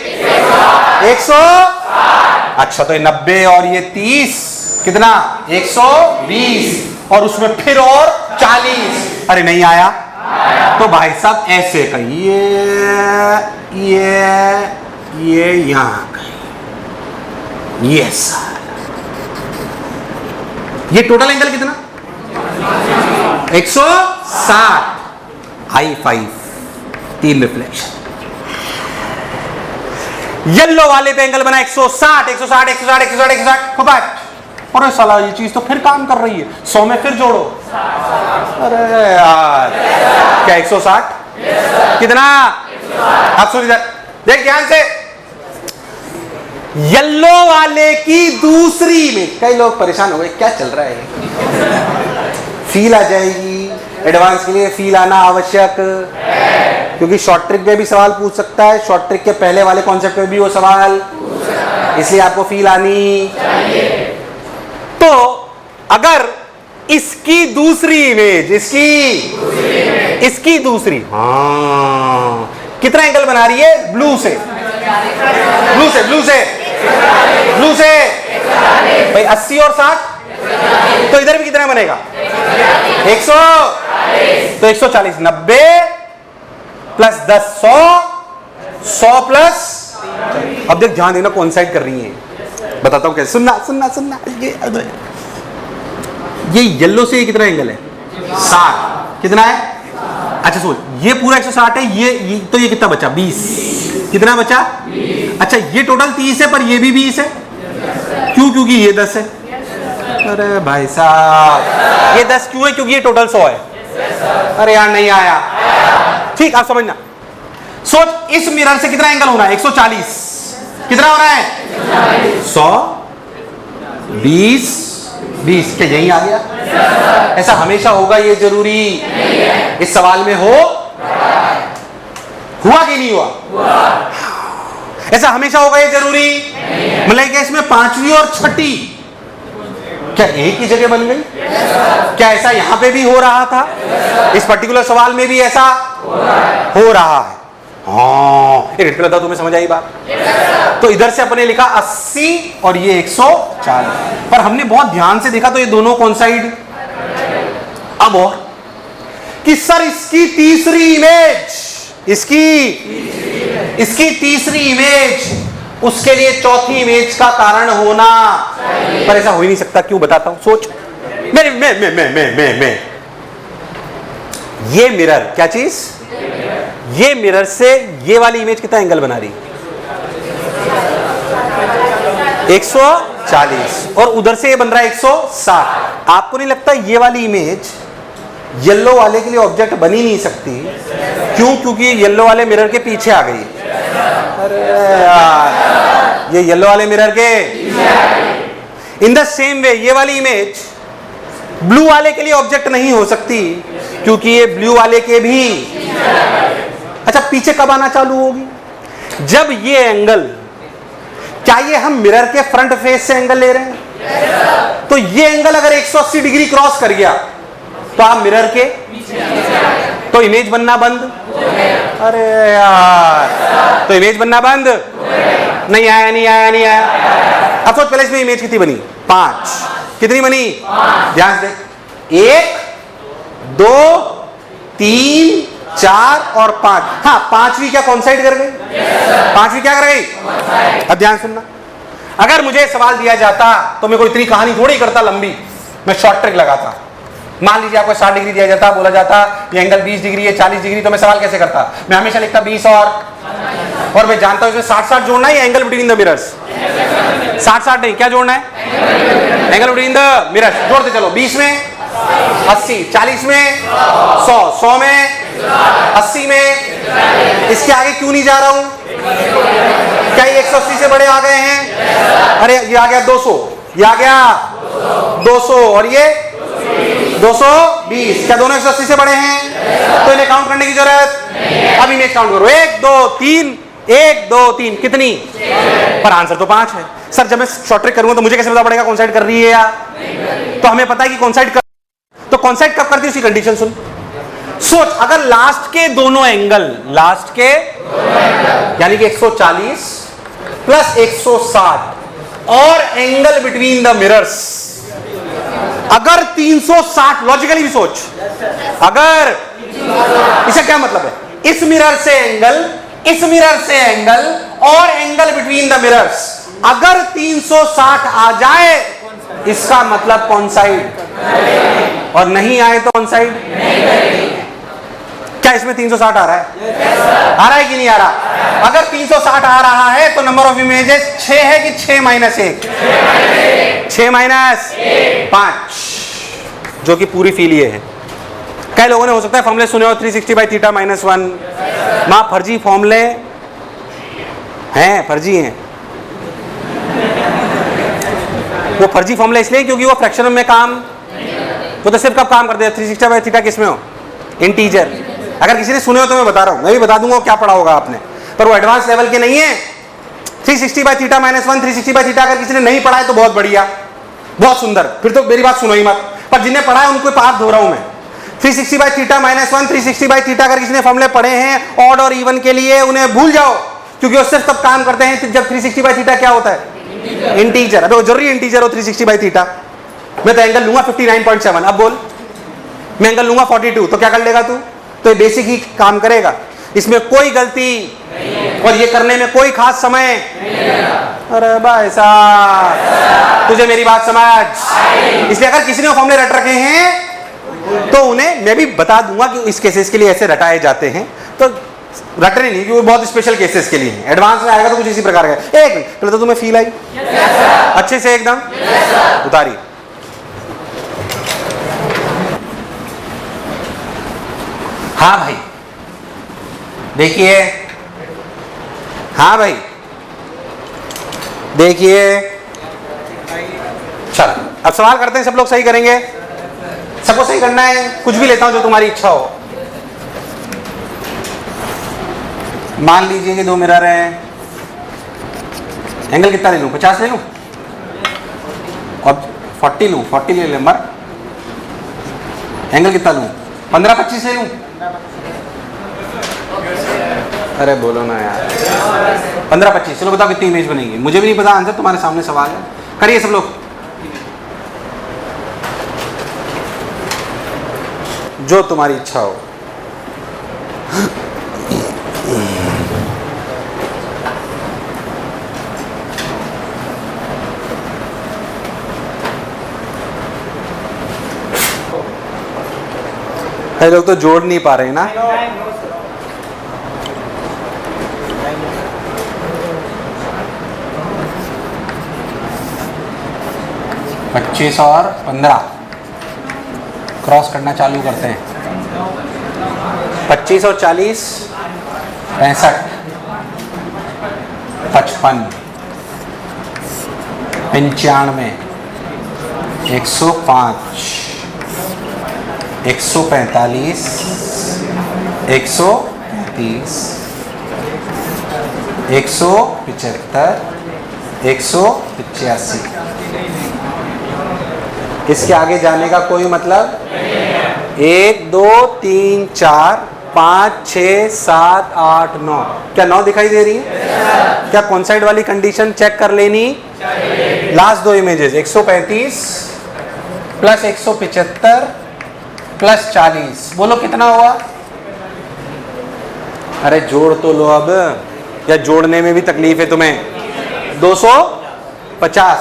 100। अच्छा, तो ये 90 और ये 30 कितना? 120। और उसमें फिर और 40। अरे नहीं आया। तो भाई साहब ऐसे कहिए, ये यहां कहीं, ये सर, ये टोटल एंगल कितना? 160। High 5 3 reflection. येलो वाले पे एंगल बना 160 160 160 160 160 खुबाट। अरे साला ये चीज तो फिर काम कर रही है। 100 में फिर जोड़ो। अरे यार, क्या 160? कितना? अब सुन इधर देख ध्यान से। येलो वाले की दूसरी में, कई लोग परेशान हो गए क्या चल रहा है। फील आ जाएगी, एडवांस के लिए फील आना आवश्यक, क्योंकि शॉर्ट ट्रिक में भी सवाल पूछ सकता है, शॉर्ट ट्रिक के पहले वाले कॉन्सेप्ट में भी वो सवाल, इसलिए आपको फील आनी चाहिए। तो अगर इसकी दूसरी इमेज, इसकी दूसरी, हाँ, कितना एंगल बना रही है? ब्लू से भाई 80 और 60, तो इधर भी कितना बनेगा? 100। तो 140 90 प्लस 10 100 प्लस, अब देख ध्यान देना कौन साइड कर रही है, बताता हूं कैसे। सुनना ये येलो से ये कितना एंगल है? 60। कितना है? अच्छा सोच, ये पूरा 160 है, ये तो ये कितना बचा? 20। कितना बचा? 20। अच्छा ये टोटल 30 है, पर ये भी 20 है। क्यों? क्योंकि ये 10 है। अरे भाई साहब, ये 10 क्यों है? क्योंकि ये टोटल 100 है। अरे यार नहीं आया। ठीक, आप समझना। सोच, इस मिरर से कितना एंगल हो रहा है? 140। कितना हो रहा है? 100, 20, 20। क्या यही आ गया? ऐसा हमेशा होगा ये जरूरी? इस सवाल में हुआ कि नहीं हुआ? ऐसा हमेशा होगा ये जरूरी? मतलब कि इसमें पांचवी और छठी क्या एक ही जगह बन गई? क्या ऐसा यहां पे भी हो रहा था? इस पर्टिकुलर सवाल में भी ऐसा हो रहा है। हाँ, एक मिनट, तुम्हें समझ आई बात? तो इधर से अपने लिखा 80 और ये 140, पर हमने बहुत ध्यान से देखा तो ये दोनों कौन साइड? अब और कि सर इसकी तीसरी इमेज, इसकी तीसरी इमेज उसके लिए चौथी इमेज का कारण होना, पर ऐसा हो ही नहीं सकता। क्यों? बताता हूं। सोच, मैं ये मिरर, क्या चीज? ये मिरर से ये वाली इमेज कितना एंगल बना रही? 140, और उधर से ये बन रहा है 160। आपको नहीं लगता ये वाली इमेज येलो वाले के लिए ऑब्जेक्ट बन ही नहीं सकती? क्यों? क्योंकि येलो वाले मिरर के पीछे आ गई। अरे यार, ये येलो वाले मिरर के इन द सेम वे ये वाली इमेज ब्लू वाले के लिए ऑब्जेक्ट नहीं हो सकती, क्योंकि ये ब्लू वाले के भी। अच्छा, पीछे कब आना चालू होगी? जब ये एंगल, क्या ये हम मिरर के फ्रंट फेस से एंगल ले रहे हैं? तो ये एंगल अगर 180 डिग्री क्रॉस कर गया तो आप मिरर के, तो इमेज बनना बंद। अरे यार, तो इमेज बनना बंद नहीं आया, नहीं आया, नहीं आया। अब सोच, पहले इसमें इमेज कितनी बनी? 5। कितनी बनी? ध्यान से, 1, 2, 3, 4 और 5। हाँ, पांचवी क्या कॉन्साइड कर गई? पांचवी क्या कर गई? अब ध्यान सुनना, अगर मुझे सवाल दिया जाता तो मैं कोई इतनी कहानी थोड़ी करता लंबी, मैं शॉर्ट ट्रिक लगाता। मान लीजिए आपको 60 डिग्री दिया जाता, बोला जाता ये एंगल 20 डिग्री है, 40 डिग्री, तो मैं सवाल कैसे करता? मैं हमेशा लिखता 20 और मैं जानता हूं इसमें 60-60 जोड़ना है, एंगल बिटवीन द मिरर्स। 60-60 नहीं, क्या जोड़ना है? Angle between the mirrors. जोड़ते चलो, 20 में 80, 40 में 100, 100 में 80 में। इसके आगे क्यों नहीं जा रहा हूं? क्या ये 180 से बड़े आ गए हैं? अरे ये आ गया 200, ये आ गया 200 और ये 220। क्या दोनों 180 से बड़े हैं? तो इन्हें काउंट करने की जरूरत। अब इमेज काउंट करो, 1 2 3, 1 2 3, कितनी? पर आंसर तो 5 है। सर जब मैं शॉर्ट ट्रिक करूंगा तो मुझे कैसे पता पड़ेगा कौन साइड कर रही है? या तो हमें पता है कि कौन साइड कर, तो कौन साइड कब करती है उसकी कंडीशन सुन। सोच, अगर लास्ट के दोनों एंगल, लास्ट के यानी कि 140 प्लस 160 और एंगल बिटवीन द मिरर्स अगर 360, लॉजिकली भी सोच, अगर इसका क्या मतलब है? इस मिरर से एंगल, इस मिरर से एंगल और एंगल बिटवीन द मिरर्स अगर 360 आ जाए, इसका मतलब कौन साइड? और नहीं आए तो कौन साइड? क्या इसमें 360 आ रहा है? आ रहा है कि नहीं आ रहा? अगर 360 आ रहा है तो नंबर ऑफ इमेजेस 6 है कि 6 माइनस 1? 6 माइनस 5, जो कि पूरी फीलिए है। कई लोगों ने हो सकता है फॉर्मूले सुने हो, 360/θ -1। मां फर्जी फॉर्मूले हैं, फर्जी हैं। वो फर्जी फॉर्मूला इसलिए क्योंकि वो फ्रैक्शन में काम, वो तो सिर्फ कब काम करते हैं? 360/θ किस में हो? इंटीजर। अगर किसी ने सुने हो तो मैं बता रहा हूं, मैं भी बता दूंगा क्या पढ़ा होगा आपने, पर वो एडवांस लेवल के नहीं है। 360/θ -1, 360/θ अगर किसी ने नहीं पढ़ा है तो बहुत बढ़िया, बहुत सुंदर, फिर तो मेरी बात सुनो ही मत। पर जिन्हें पढ़ा है उनको पाप धो रहा हूं मैं। 360/θ -1, 360/θ अगर किसी ने फॉर्मूले पढ़े हैं ऑड और इवन के लिए, उन्हें भूल जाओ, क्योंकि वो सिर्फ तब काम करते हैं जब 360/θ क्या होता है? इंटीजर। अबे वो जरूरी इंटीजर हो 360/θ। मैं तो एंगल लूंगा 59.7। अब बोल, मैं एंगल लूंगा 42, तो क्या कर लेगा तू? तो बेसिक ही काम करेगा, इसमें कोई गलती और ये करने में कोई खास समय अरे भाई साहब, तुझे मेरी बात समझ। इसलिए अगर किसी ने फॉर्मूले रट रखे हैं तो उन्हें मैं भी बता दूंगा कि इस केसेस के लिए ऐसे रटाए जाते हैं, तो रट रहे नहीं कि वो बहुत स्पेशल केसेस के लिए हैं। एडवांस में आएगा तो कुछ इसी प्रकार का। एक पहले तो तुम्हें फील आई अच्छे से एकदम उतारी। हाँ भाई देखिए, हाँ भाई देखिए, चल अब सवाल करते हैं। सब लोग सही करेंगे? सबको सही करना है? कुछ भी लेता हूं जो तुम्हारी इच्छा हो। मान लीजिए कि 2 मिरर है, एंगल कितना ले लूं? 50 ले लूं और 40 लूं? 40 ले ले मर। एंगल कितना लूं? 15-25 ले लूं? अरे बोलो ना यार, 15-25। चलो बताओ कितनी इमेज बनेगी? मुझे भी नहीं पता आंसर, तुम्हारे सामने सवाल है। करिए सब लोग, जो तुम्हारी इच्छा हो। कई लोग तो जोड़ नहीं पा रहे ना। पच्चीस और 15 क्रॉस करना चालू करते हैं। 25 और 40 65, 55, 95, 105, 145, 135, 175, 185। इसके आगे जाने का कोई मतलब? 1 2 3 4 5 6 7 8 9। क्या 9 दिखाई दे रही है? क्या कॉन्साइड वाली कंडीशन चेक कर लेनी? लास्ट 2 इमेजेस 135 प्लस 175 प्लस 40, बोलो कितना हुआ? अरे जोड़ तो लो अब, या जोड़ने में भी तकलीफ है तुम्हें? 250,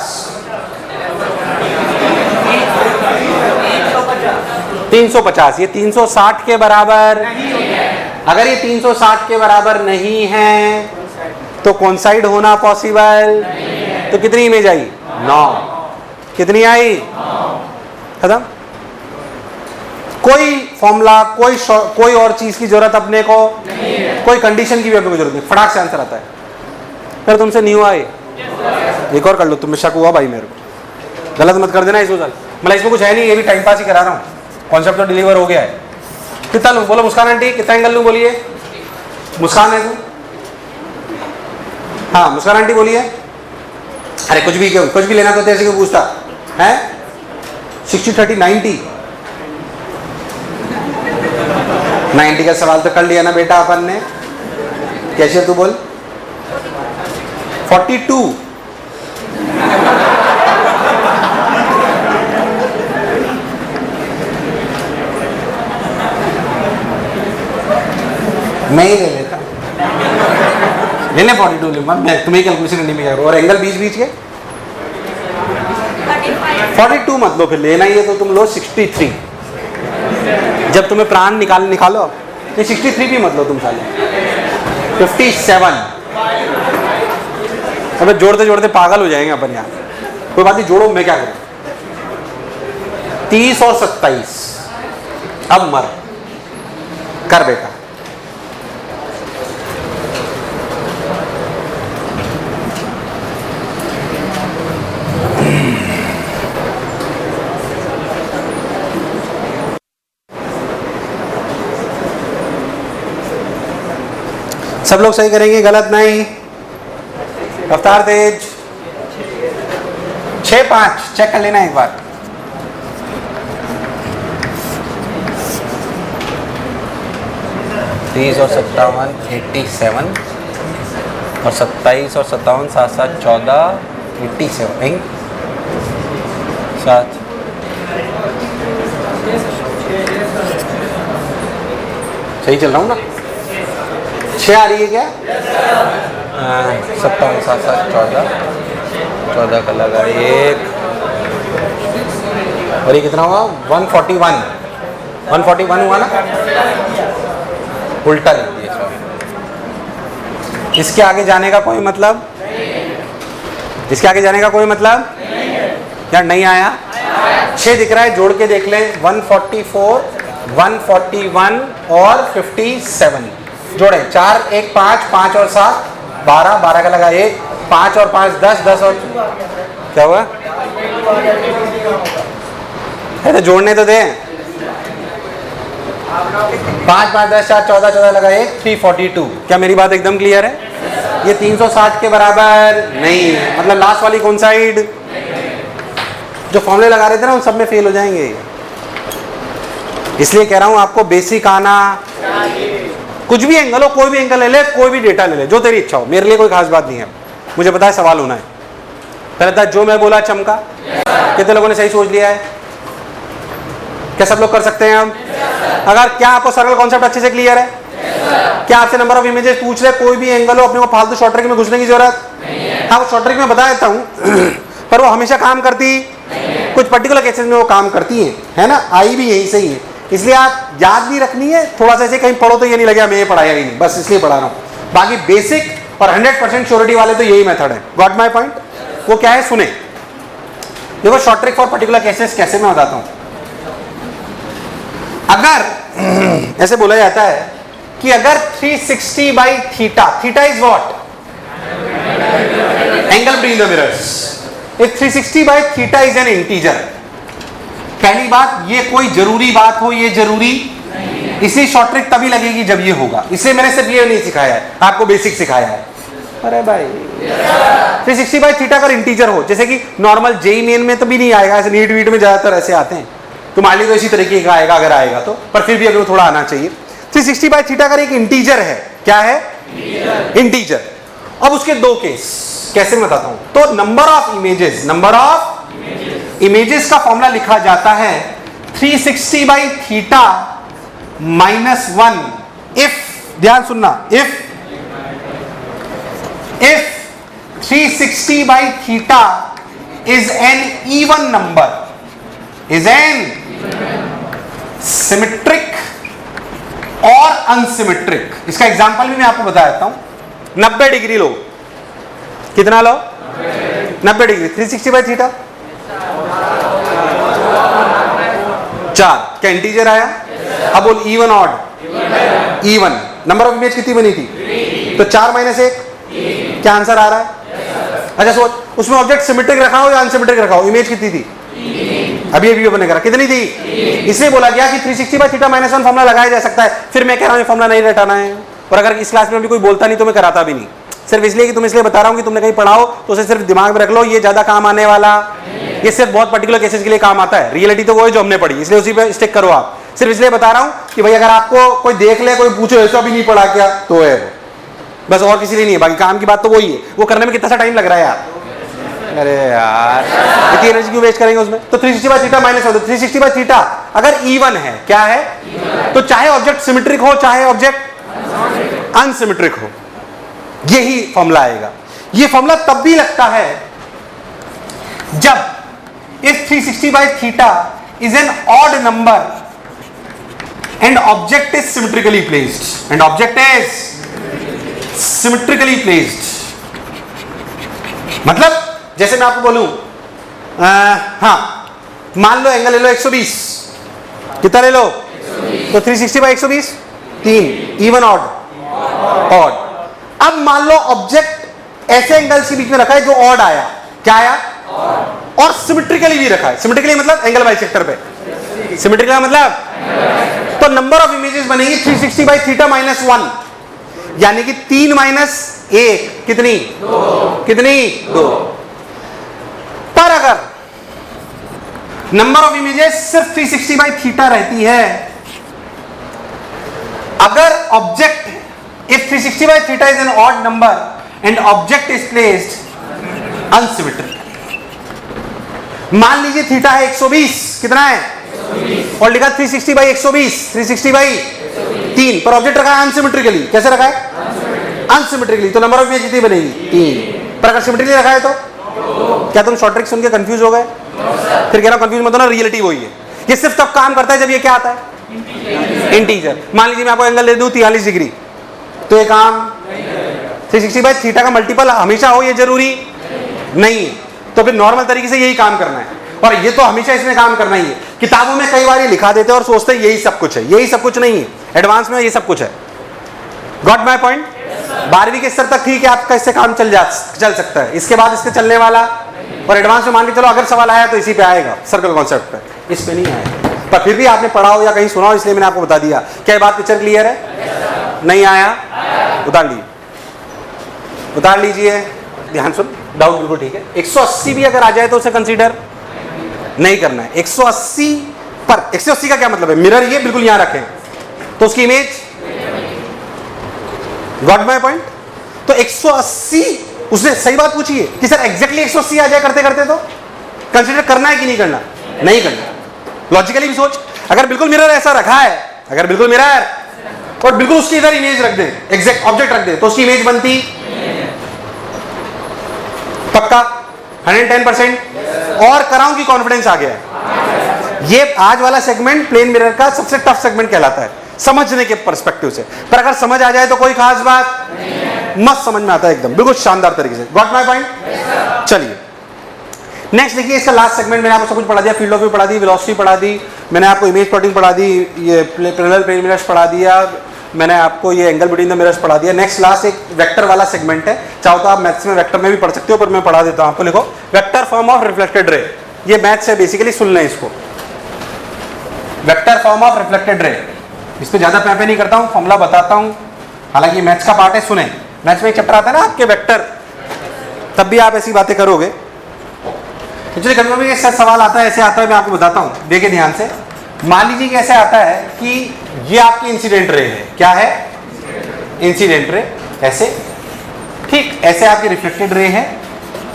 350। ये 360 के बराबर नहीं है। अगर ये 360 के बराबर नहीं है तो कॉन्साइड होना पॉसिबल नहीं है। तो कितनी इमेज आई? 9। कितनी आई? खत्म। कोई फॉर्मूला, कोई और चीज की जरूरत अपने को नहीं है। कोई कंडीशन की भी अपने को जरूरत नहीं, फटाक से आंसर आता है। फिर तुमसे नहीं हुआ ये? एक और कर लो, तुम्हें शक हुआ भाई मेरे को, गलत मत कर देना इसको। मतलब इसमें कुछ है नहीं, ये भी टाइम पास ही करा रहा हूँ। कॉन्सेप्ट तो डिलीवर हो गया है। कितना लूँ? बोलो मुस्कान आंटी, कितना एंगल लूँ? बोलिए। मुस्कान है तू? हाँ मुस्कान आंटी बोलिए। अरे कुछ भी लेना तो तेरे से क्यों पूछता है? 60 30 90 का सवाल तो कर लिया ना बेटा अपन ने। कैसे तू बोल? 42। मैं ही ले लेता, लेने 42 लूँगा मैं, तुम्हें कैलकुलेशन करनी में। और एंगल बीच के 42 मत लो, फिर लेना ही है तो तुम लो 63। जब तुम्हें प्राण निकालो, ये 63 भी मत लो तुम साले। 57। अबे जोड़ते जोड़ते पागल हो जाएंगे अपन यहाँ। कोई बात नहीं, जोड़ो, मैं क्या करूँ? 30 और 27। अब मर कर बेटा। सब लोग सही करेंगे? गलत नहीं। रफ्तार तेज। 6-5 चेक कर लेना एक बार। तीस और 57 87 और 27 और 57 7 14 87 7। सही चल रहा हूँ ना? 6 आ रही है क्या? 57 7 7 14 का लगा 1 और ये कितना हुआ? 141 हुआ ना? उल्टा लिख दिया। इसके आगे जाने का कोई मतलब? इसके आगे जाने का कोई मतलब? यार नहीं आया? 6 दिख रहा है, जोड़ के देख लें। 144 141 और 57 जोड़े 4 1 5 5 और 7 12 12 का लगा 1 5 और 5 10 10 और क्या हुआ? तो जोड़ने तो दे। 5 5 10 4 14 14 लगा 1 342। क्या मेरी बात एकदम क्लियर है? ये 360 के बराबर नहीं है। मतलब लास्ट वाली कौन साइड? जो फॉर्मूले लगा रहे थे ना उन सब में फेल हो जाएंगे। इसलिए कह रहा हूं आपको बेसिक आना। कुछ भी एंगल हो, कोई भी एंगल ले ले, कोई भी डेटा ले ले, जो तेरी इच्छा हो, मेरे लिए कोई खास बात नहीं है। मुझे पता है सवाल होना है। पहले था जो मैं बोला चमका। कितने लोगों ने सही सोच लिया है? क्या सब लोग कर सकते हैं हम? अगर क्या आपको सर्कल कॉन्सेप्ट अच्छे से क्लियर है? क्या आपसे नंबर ऑफ इमेजेस पूछ रहे? कोई भी एंगल हो, अपने को फालतू शॉर्ट ट्रिक में घुसने की जरूरत? हाँ, वो शॉर्ट ट्रिक में बता देता हूँ पर वो हमेशा काम करती, कुछ पर्टिकुलर केसेस में वो काम करती है ना? आई भी यही सही है। इसलिए आप याद भी रखनी है, थोड़ा सा ऐसे कहीं पढ़ो तो ये नहीं लगे मैं ये पढ़ाया ही नहीं, बस इसलिए पढ़ा रहा हूँ। बाकी बेसिक और 100% श्योरिटी वाले तो यही मेथड है। Got my point? वो क्या है सुने। देखो short trick for particular cases कैसे मैं बताता हूँ। अगर ऐसे बोला जाता है कि अगर 360 by theta, theta is what? Angle between the mirrors. If 360 by theta is an integer. पहली बात, ये कोई जरूरी बात हो, ये जरूरी इसलिए शॉर्ट ट्रिक तभी लगेगी जब ये होगा। इसलिए मैंने सिर्फ ये नहीं सिखाया है, आपको बेसिक सिखाया है। अरे भाई 360 बाई थीटा अगर इंटीजर हो, जैसे कि नॉर्मल जेई मेन में तो भी नहीं आएगा, ऐसे नीट वीट में ज्यादातर ऐसे आते हैं, तो मान लीजिए तो इसी तरीके का आएगा अगर आएगा तो, पर फिर भी अगर थोड़ा आना चाहिए। 360 बाई थीटा अगर एक इंटीजर है, क्या है? इंटीजर। अब उसके दो केस कैसे मैं बताता हूं। तो नंबर ऑफ इमेजेस का फॉर्मूला लिखा जाता है 360 बाई थीटा माइनस 1 इफ, ध्यान सुनना, if 360 by theta is an even number, is an symmetric और अनसिमेट्रिक। इसका एग्जांपल भी मैं आपको बता देता हूं। 90 डिग्री लो, कितना लो? 90 डिग्री। 360 बाई थीटा 4, क्या इंटीजर आया? अब बोल even odd? Even. Number of image कितनी बनी थी? तो 4 माइनस 1, क्या आंसर आ रहा है? अच्छा सोच, उसमें ऑब्जेक्ट सिमेट्रिक रखा हो या अनसिमेट्रिक रखा हो, इमेज कितनी थी? अभी अभी ओपन करा, कितनी थी? इसलिए बोला गया कि 360 बाई थीटा माइनस 1 फॉर्मूला लगाया जा सकता है। फिर मैं कह रहा हूं ये फॉर्मूला नहीं रटाना है, और अगर इस क्लास में भी कोई बोलता नहीं तो मैं कराता भी नहीं, सिर्फ इसलिए कि तुम इसलिए बता रहा हूं कि तुमने कहीं पढ़ाओ तो उसे सिर्फ दिमाग में रख लो, ये ज्यादा काम आने वाला, ये सिर्फ बहुत पर्टिकुलर केसेस के लिए काम आता है। रियलिटी तो वो है जो हमने पढ़ी, इसलिए उसी पे स्टिक करो आप। सिर्फ इसलिए बता रहा हूं कि भाई अगर आपको कोई देख ले, कोई पूछो ऐसा भी नहीं पढ़ा क्या, तो है वो, बस और किसी लिए नहीं है। बाकी काम की बात तो वही है, वो करने में कितना सा टाइम लग रहा है यार। अरे यार इतनी एनर्जी क्यों वेस्ट करेंगे उसमें। तो 360 by theta minus 1, 360 by theta अगर इवन है, क्या है? तो चाहे ऑब्जेक्ट सिमेट्रिक हो चाहे ऑब्जेक्ट अनसिमेट्रिक हो, यही फॉर्मूला आएगा। ये फॉर्मूला तब भी लगता है जब if 360 by theta is an odd number and object is symmetrically placed, and object is symmetrically placed. मतलब जैसे मैं आपको बोलूं, हाँ मान लो एंगल ले लो 120, कितना ले लो? 120। तो 360 बाई 120 3, इवन ऑड? ऑड। अब मान लो ऑब्जेक्ट ऐसे एंगल्स के बीच में रखा है जो ऑड आया, क्या आया? और सिमेट्रिकली भी रखा है। सिमेट्रिकली मतलब एंगल बाइसेक्टर पे, सिमेट्रिकली मतलब तो नंबर ऑफ इमेजेस बनेगी 360 बाई थीटा माइनस 1, यानी कि 3 माइनस 1 कितनी? 2। कितनी? 2। पर अगर नंबर ऑफ इमेजेस सिर्फ 360 बाई थीटा रहती है, अगर object, if 360 by theta is an odd number and object is placed unsymmetrical, मान लीजिए थीटा है 120, कितना है? 120। और लिखा 360 बाई 120, 360 बाई 3, पर ऑब्जेक्ट रखा है अनसिमेट्रिकली। कैसे रखा है? अनसिमेट्रिकली तो नंबर ऑफ इमेज कितनी बनेगी? 3। पर अगर सिमेट्रिकली रखा है तो क्या तुम शॉर्ट ट्रिक सुन के कंफ्यूज हो गए? फिर कह रहा हूं कंफ्यूज मत होना, रियलिटी वही है। ये सिर्फ तब काम करता है जब ये क्या आता है? इंटीजर। मान लीजिए मैं आपको एंगल दे दूं 43 डिग्री, तो ये काम 360 बाय थीटा का मल्टीपल हमेशा हो, ये जरूरी नहीं है। तो फिर नॉर्मल तरीके से यही काम करना है, और ये तो हमेशा इसमें काम करना ही है। किताबों में कई बार ये लिखा देते हैं और सोचते हैं यही सब कुछ है, यही सब कुछ नहीं है, एडवांस में ये सब कुछ है। Got my point? 12वीं के स्तर तक ठीक है, आपका इससे काम चल सकता है, इसके बाद इसके चलने वाला, और एडवांस में मान के चलो अगर सवाल आया तो इसी पे आएगा, सर्कल कॉन्सेप्ट पे, इस पे नहीं आएगा। पर फिर भी आपने पढ़ा हो या कहीं सुना हो, इसलिए मैंने आपको बता दिया। क्या बात पिक्चर क्लियर है? नहीं आया? उतार लीजिए, ध्यान सुन, डाउट बिल्कुल ठीक है। 180 भी अगर आ जाए तो उसे कंसीडर नहीं करना है। 180 पर 180 का क्या मतलब है? मिरर ये बिल्कुल यहां रखें तो उसकी इमेज, गॉट माय पॉइंट? तो 180 उसने सही बात पूछी है कि सर एग्जैक्टली 180 आ जाए करते करते, तो कंसीडर करना है कि नहीं करना? नहीं करना। लॉजिकली भी सोच, अगर बिल्कुल मिरर ऐसा रखा है, अगर बिल्कुल मिरर और बिल्कुल उसकी इधर इमेज रख दे, एग्जैक्ट ऑब्जेक्ट रख दे, तो उसकी इमेज बनती पक्का 110%। और कराऊं कि कॉन्फिडेंस आ गया है? ये आज वाला सेगमेंट प्लेन मिरर का सबसे टफ सेगमेंट कहलाता है समझने के पर्सपेक्टिव से। पर अगर समझ आ जाए तो कोई खास बात मस्त समझ में आता है, एकदम बिल्कुल शानदार तरीके से। Got my point? चलिए नेक्स्ट देखिए, इसका लास्ट सेगमेंट मैंने आपको सब कुछ पढ़ा दिया, फील्ड ऑफ व्यू पढ़ा दी, वेलोसिटी पढ़ा दी, मैंने आपको इमेज प्लॉटिंग पढ़ा दी, ये पैरेलल प्लेन मिरर्स पढ़ा दिया, मैंने आपको ये एंगल बिटवीन द मिरर्स पढ़ा दिया। नेक्स्ट लास्ट एक वेक्टर वाला सेगमेंट है, चाहो तो आप मैथ्स में वेक्टर में भी पढ़ सकते हो, पर मैं पढ़ा देता हूं आपको। लिखो vector form of reflected ray, ये मैथ्स है बेसिकली, सुन लें इसको। Vector form of reflected ray, इस पर ज्यादा पैपे नहीं करता हूं, फॉर्मूला बताता हूं, हालांकि मैथ्स का पार्ट है, सुने। मैथ्स में एक चैप्टर आता है ना आपके वेक्टर, तब भी आप ऐसी बातें करोगे। एक्चुअली कभी कभी ऐसा सवाल आता है, ऐसे आता है, मैं आपको बताता हूं, देखिए ध्यान से। मान लीजिए कि ऐसे आता है कि ये आपकी इंसिडेंट रे है, क्या है? इंसिडेंट रे, ऐसे ठीक, ऐसे आपकी रिफ्लेक्टेड रे है,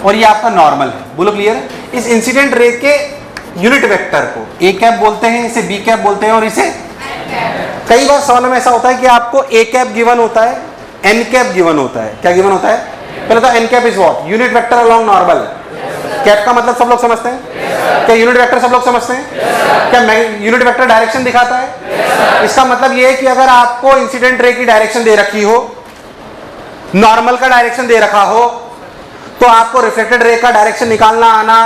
और ये आपका नॉर्मल है। बोलो क्लियर है? इस इंसिडेंट रे के यूनिट वेक्टर को ए कैप बोलते हैं, इसे बी कैप बोलते हैं, और इसे कई बार सवालों में ऐसा होता है कि आपको ए कैप गिवन होता है, एन कैप गिवन होता है। क्या गिवन होता है? पहले तो n cap is what? Unit vector along normal. Cap का मतलब सब लोग समझते हैं? क्या यूनिट वेक्टर सब लोग समझते हैं? क्या यूनिट वेक्टर डायरेक्शन दिखाता है? इसका मतलब ये है कि अगर आपको इंसिडेंट रे की डायरेक्शन दे रखी हो, नॉर्मल का डायरेक्शन दे रखा हो, तो आपको रिफ्लेक्टेड रे का डायरेक्शन निकालना आना,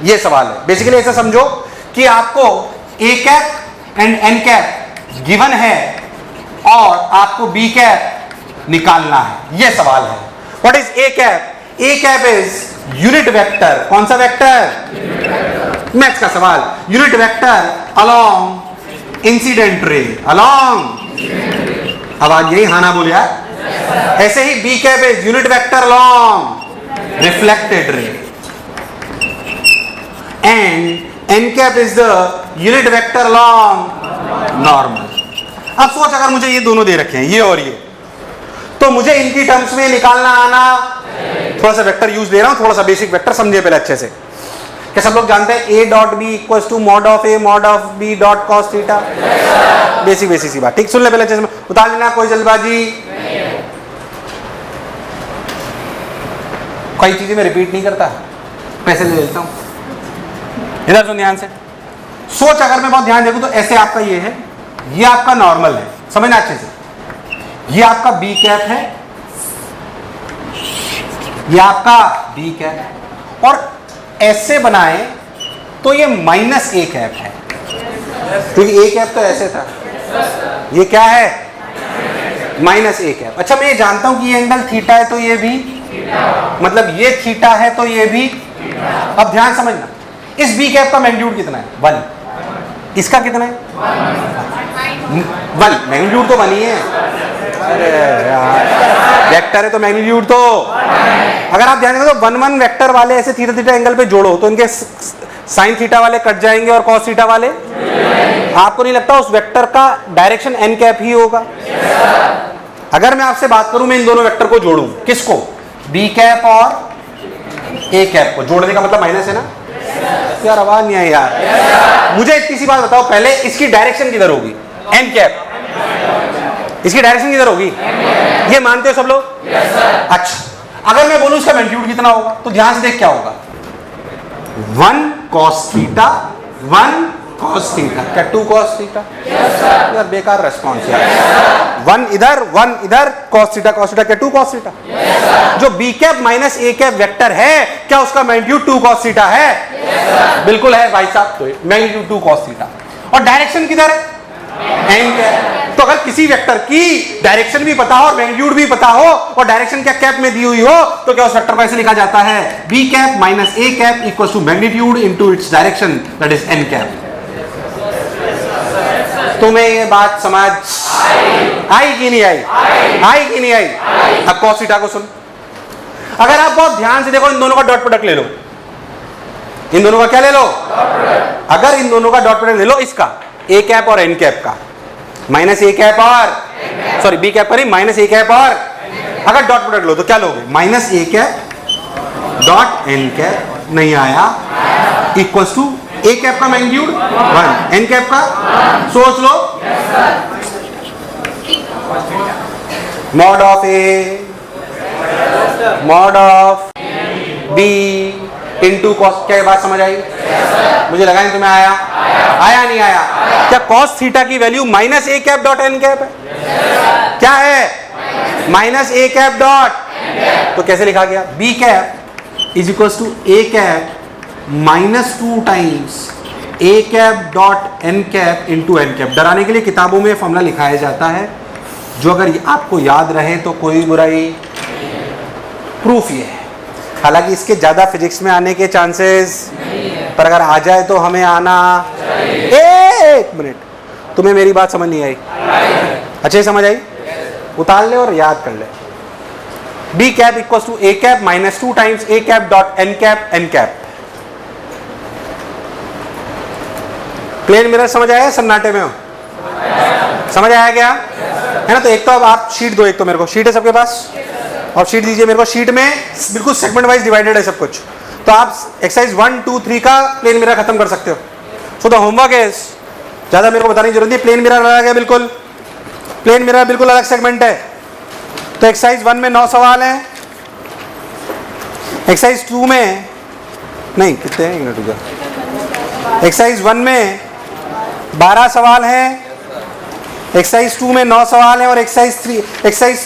ये सवाल है। बेसिकली ऐसा समझो कि आपको A cap and N cap given है और आपको बी कैप निकालना है, ये सवाल है। What is A cap? A cap is unit vector. कौन सा वेक्टर? मैथ्स का सवाल। Unit vector along incident ray, along, आवाज यही हाना बोले यार। ऐसे ही B cap is unit vector along reflected ray, and N cap is the unit vector along normal. अब सोच, अगर मुझे ये दोनों दे रखे हैं, ये और ये, तो मुझे इनकी टर्म्स में निकालना आना, थोड़ा सा वेक्टर यूज दे रहा हूं, थोड़ा सा बेसिक वेक्टर समझिए पहले अच्छे से। क्या सब लोग जानते हैं A dot B equals to mod of A mod of B dot cos theta? Basic basic सी बात, ठीक। सुन ले पहले अच्छे से, उतार लेना, कोई जल्दबाजी। कई चीजें मैं रिपीट नहीं करता, पैसे ले लेता हूं। इधर सुन ध्यान से, सोच अगर मैं बहुत ध्यान देखूं तो ऐसे आपका ये है, ये आपका नॉर्मल है, समझना अच्छे से। ये आपका बी कैप है, ये आपका बी कैप, और ऐसे बनाए तो ये माइनस ए कैप है, क्योंकि ए कैप तो ऐसे था, ये क्या है? Minus A cap. अच्छा, मैं ये जानता हूं कि ये एंगल थीटा है तो ये भी, मतलब ये थीटा है तो ये भी। अब ध्यान समझना, इस बी कैप का मैग्नीट्यूड कितना है? 1। इसका कितना है? 1। मैग्नीट्यूड तो 1 ही है। अरे यार, वेक्टर है तो मैग्नीट्यूड तो, अगर आप ध्यान दें तो 1 1 वेक्टर वाले ऐसे थीटा थीटा एंगल पे जोड़ो तो इनके साइन थीटा वाले कट जाएंगे और कॉस थीटा वाले। आपको नहीं लगता उस वेक्टर का डायरेक्शन एन कैप ही होगा? अगर मैं आपसे बात करूं, मैं इन दोनों वेक्टर को जोड़ूं, किसको? बी कैप और ए कैप को। जोड़ने का मतलब माइनस है ना यार, आवाज नहीं आई यार। मुझे इतनी सी बात बताओ, पहले इसकी डायरेक्शन किधर होगी? N cap. इसकी डायरेक्शन किधर होगी? ये मानते हो सब लोग? अच्छा, अगर मैं बोलूं इसका मैग्नीट्यूड कितना होगा तो ध्यान से देख क्या होगा, 1 cos थीटा 1 cos थीटा, क्या 2 cos थीटा? यार बेकार रेस्पॉन्स यार, 1 इधर cos थीटा क्या 2 cos थीटा? जो b cap minus a cap vector है, क्या उसका मैग्नीट्यूड 2 cos थीटा है? बिल्कुल है भाई साहब, तो मैग्नीट्यूड 2 cos थीटा। और डायरेक्शन किधर है? n cap. तो अगर किसी वेक्टर की डायरेक्शन भी पता हो और मैग्नीट्यूड भी पता हो और डायरेक्शन क्या कैप में दी हुई हो, तो क्या उस वेक्टर को ऐसे लिखा जाता है, b cap minus a cap equal to magnitude into its direction, that is n cap. तुम्हें ये बात समझ आई कि नहीं आई? आई कि नहीं आई? अब cos थीटा को सुन, अगर आप बहुत ध्यान से देखो, इन दोनों का डॉट प्रोडक्ट ले लो, इन दोनों का क्या ले लो? अगर इन दोनों का डॉट प्रोडक्ट ले लो, इसका a कैप और n कैप का, माइनस a कैप और सॉरी b कैप पर माइनस a कैप और, अगर डॉट प्रोडक्ट लो तो क्या लोगे? Minus a cap dot n cap, नहीं आया, इक्वल्स टू a कैप का मैग्नीट्यूड 1, n कैप का, सोच लो, mod of a mod of b into cos. क्या बात समझ आई? मुझे लगा नहीं तुम्हें आया, आया नहीं आया? क्या कॉस थीटा की value minus a cap dot n cap है? क्या है? माइनस a कैप डॉट, तो कैसे लिखा गया? b cap is equals to a cap minus 2 times a cap dot n cap into n cap. डराने के लिए किताबों में फॉर्मूला लिखाया जाता है, जो अगर आपको याद रहे तो कोई बुराई, प्रूफ ये है। हालांकि इसके ज्यादा फिजिक्स में आने के चांसेस, पर अगर आ जाए तो हमें आना। एक मिनट, तुम्हें मेरी बात समझ नहीं आई? अच्छे समझ आई? उतार ले और याद कर ले, b cap equals to a cap minus 2 times a cap dot n cap. Plane mirror समझ आया? सन्नाटे में हो, समझ आया क्या? है ना? तो एक तो अब आप शीट दो, एक तो मेरे को शीट है सबके पास, और शीट दीजिए मेरे को। शीट में बिल्कुल सेगमेंट वाइज डिवाइडेड है सब कुछ, तो आप एक्सरसाइज 1, 2, 3 का प्लेन मिरर खत्म कर सकते हो। सो द होमवर्क इज, ज्यादा मेरे को बताने की जरूरत नहीं, प्लेन मिरर अलग है, बिल्कुल प्लेन मिरर बिल्कुल अलग सेगमेंट है। तो एक्सरसाइज 1 में 9 सवाल हैं, एक्सरसाइज 2 में नहीं, कितने हैं? एक्सरसाइज 1 में 12 सवाल हैं, एक्सरसाइज 2 में 9 सवाल हैं, और एक्सरसाइज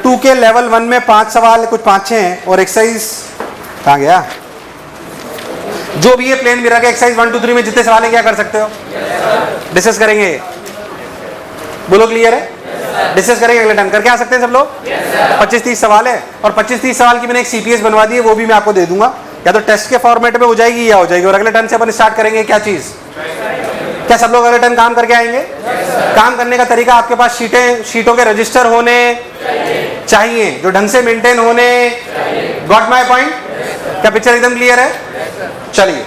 2 के लेवल 1 में 5 सवाल है, कुछ 5-6 हैं, और एक्सरसाइज कहाँ गया? जो भी है प्लेन मिरर के एक्सरसाइज 1, 2, 3 में जितने सवाल हैं क्या कर सकते हो? डिस्कस करेंगे, बोलो क्लियर है? डिस्कस करेंगे अगले टाइम, करके आ सकते हैं सब लोग। 25-30 सवाल है, और 25-30 सवाल की मैंने एक सीपीएस बनवा दी है, वो भी मैं आपको दे दूंगा, या तो टेस्ट के फॉर्मेट में हो जाएगी या हो जाएगी। और अगले टर्न से अपन स्टार्ट करेंगे क्या चीज? क्या सब लोग अगले टर्न काम करके आएंगे? काम करने का तरीका, आपके पास शीटों के रजिस्टर होने चाहिए जो ढंग से मेंटेन होने। Got my point? क्या पिक्चर एकदम क्लियर है? चलिए।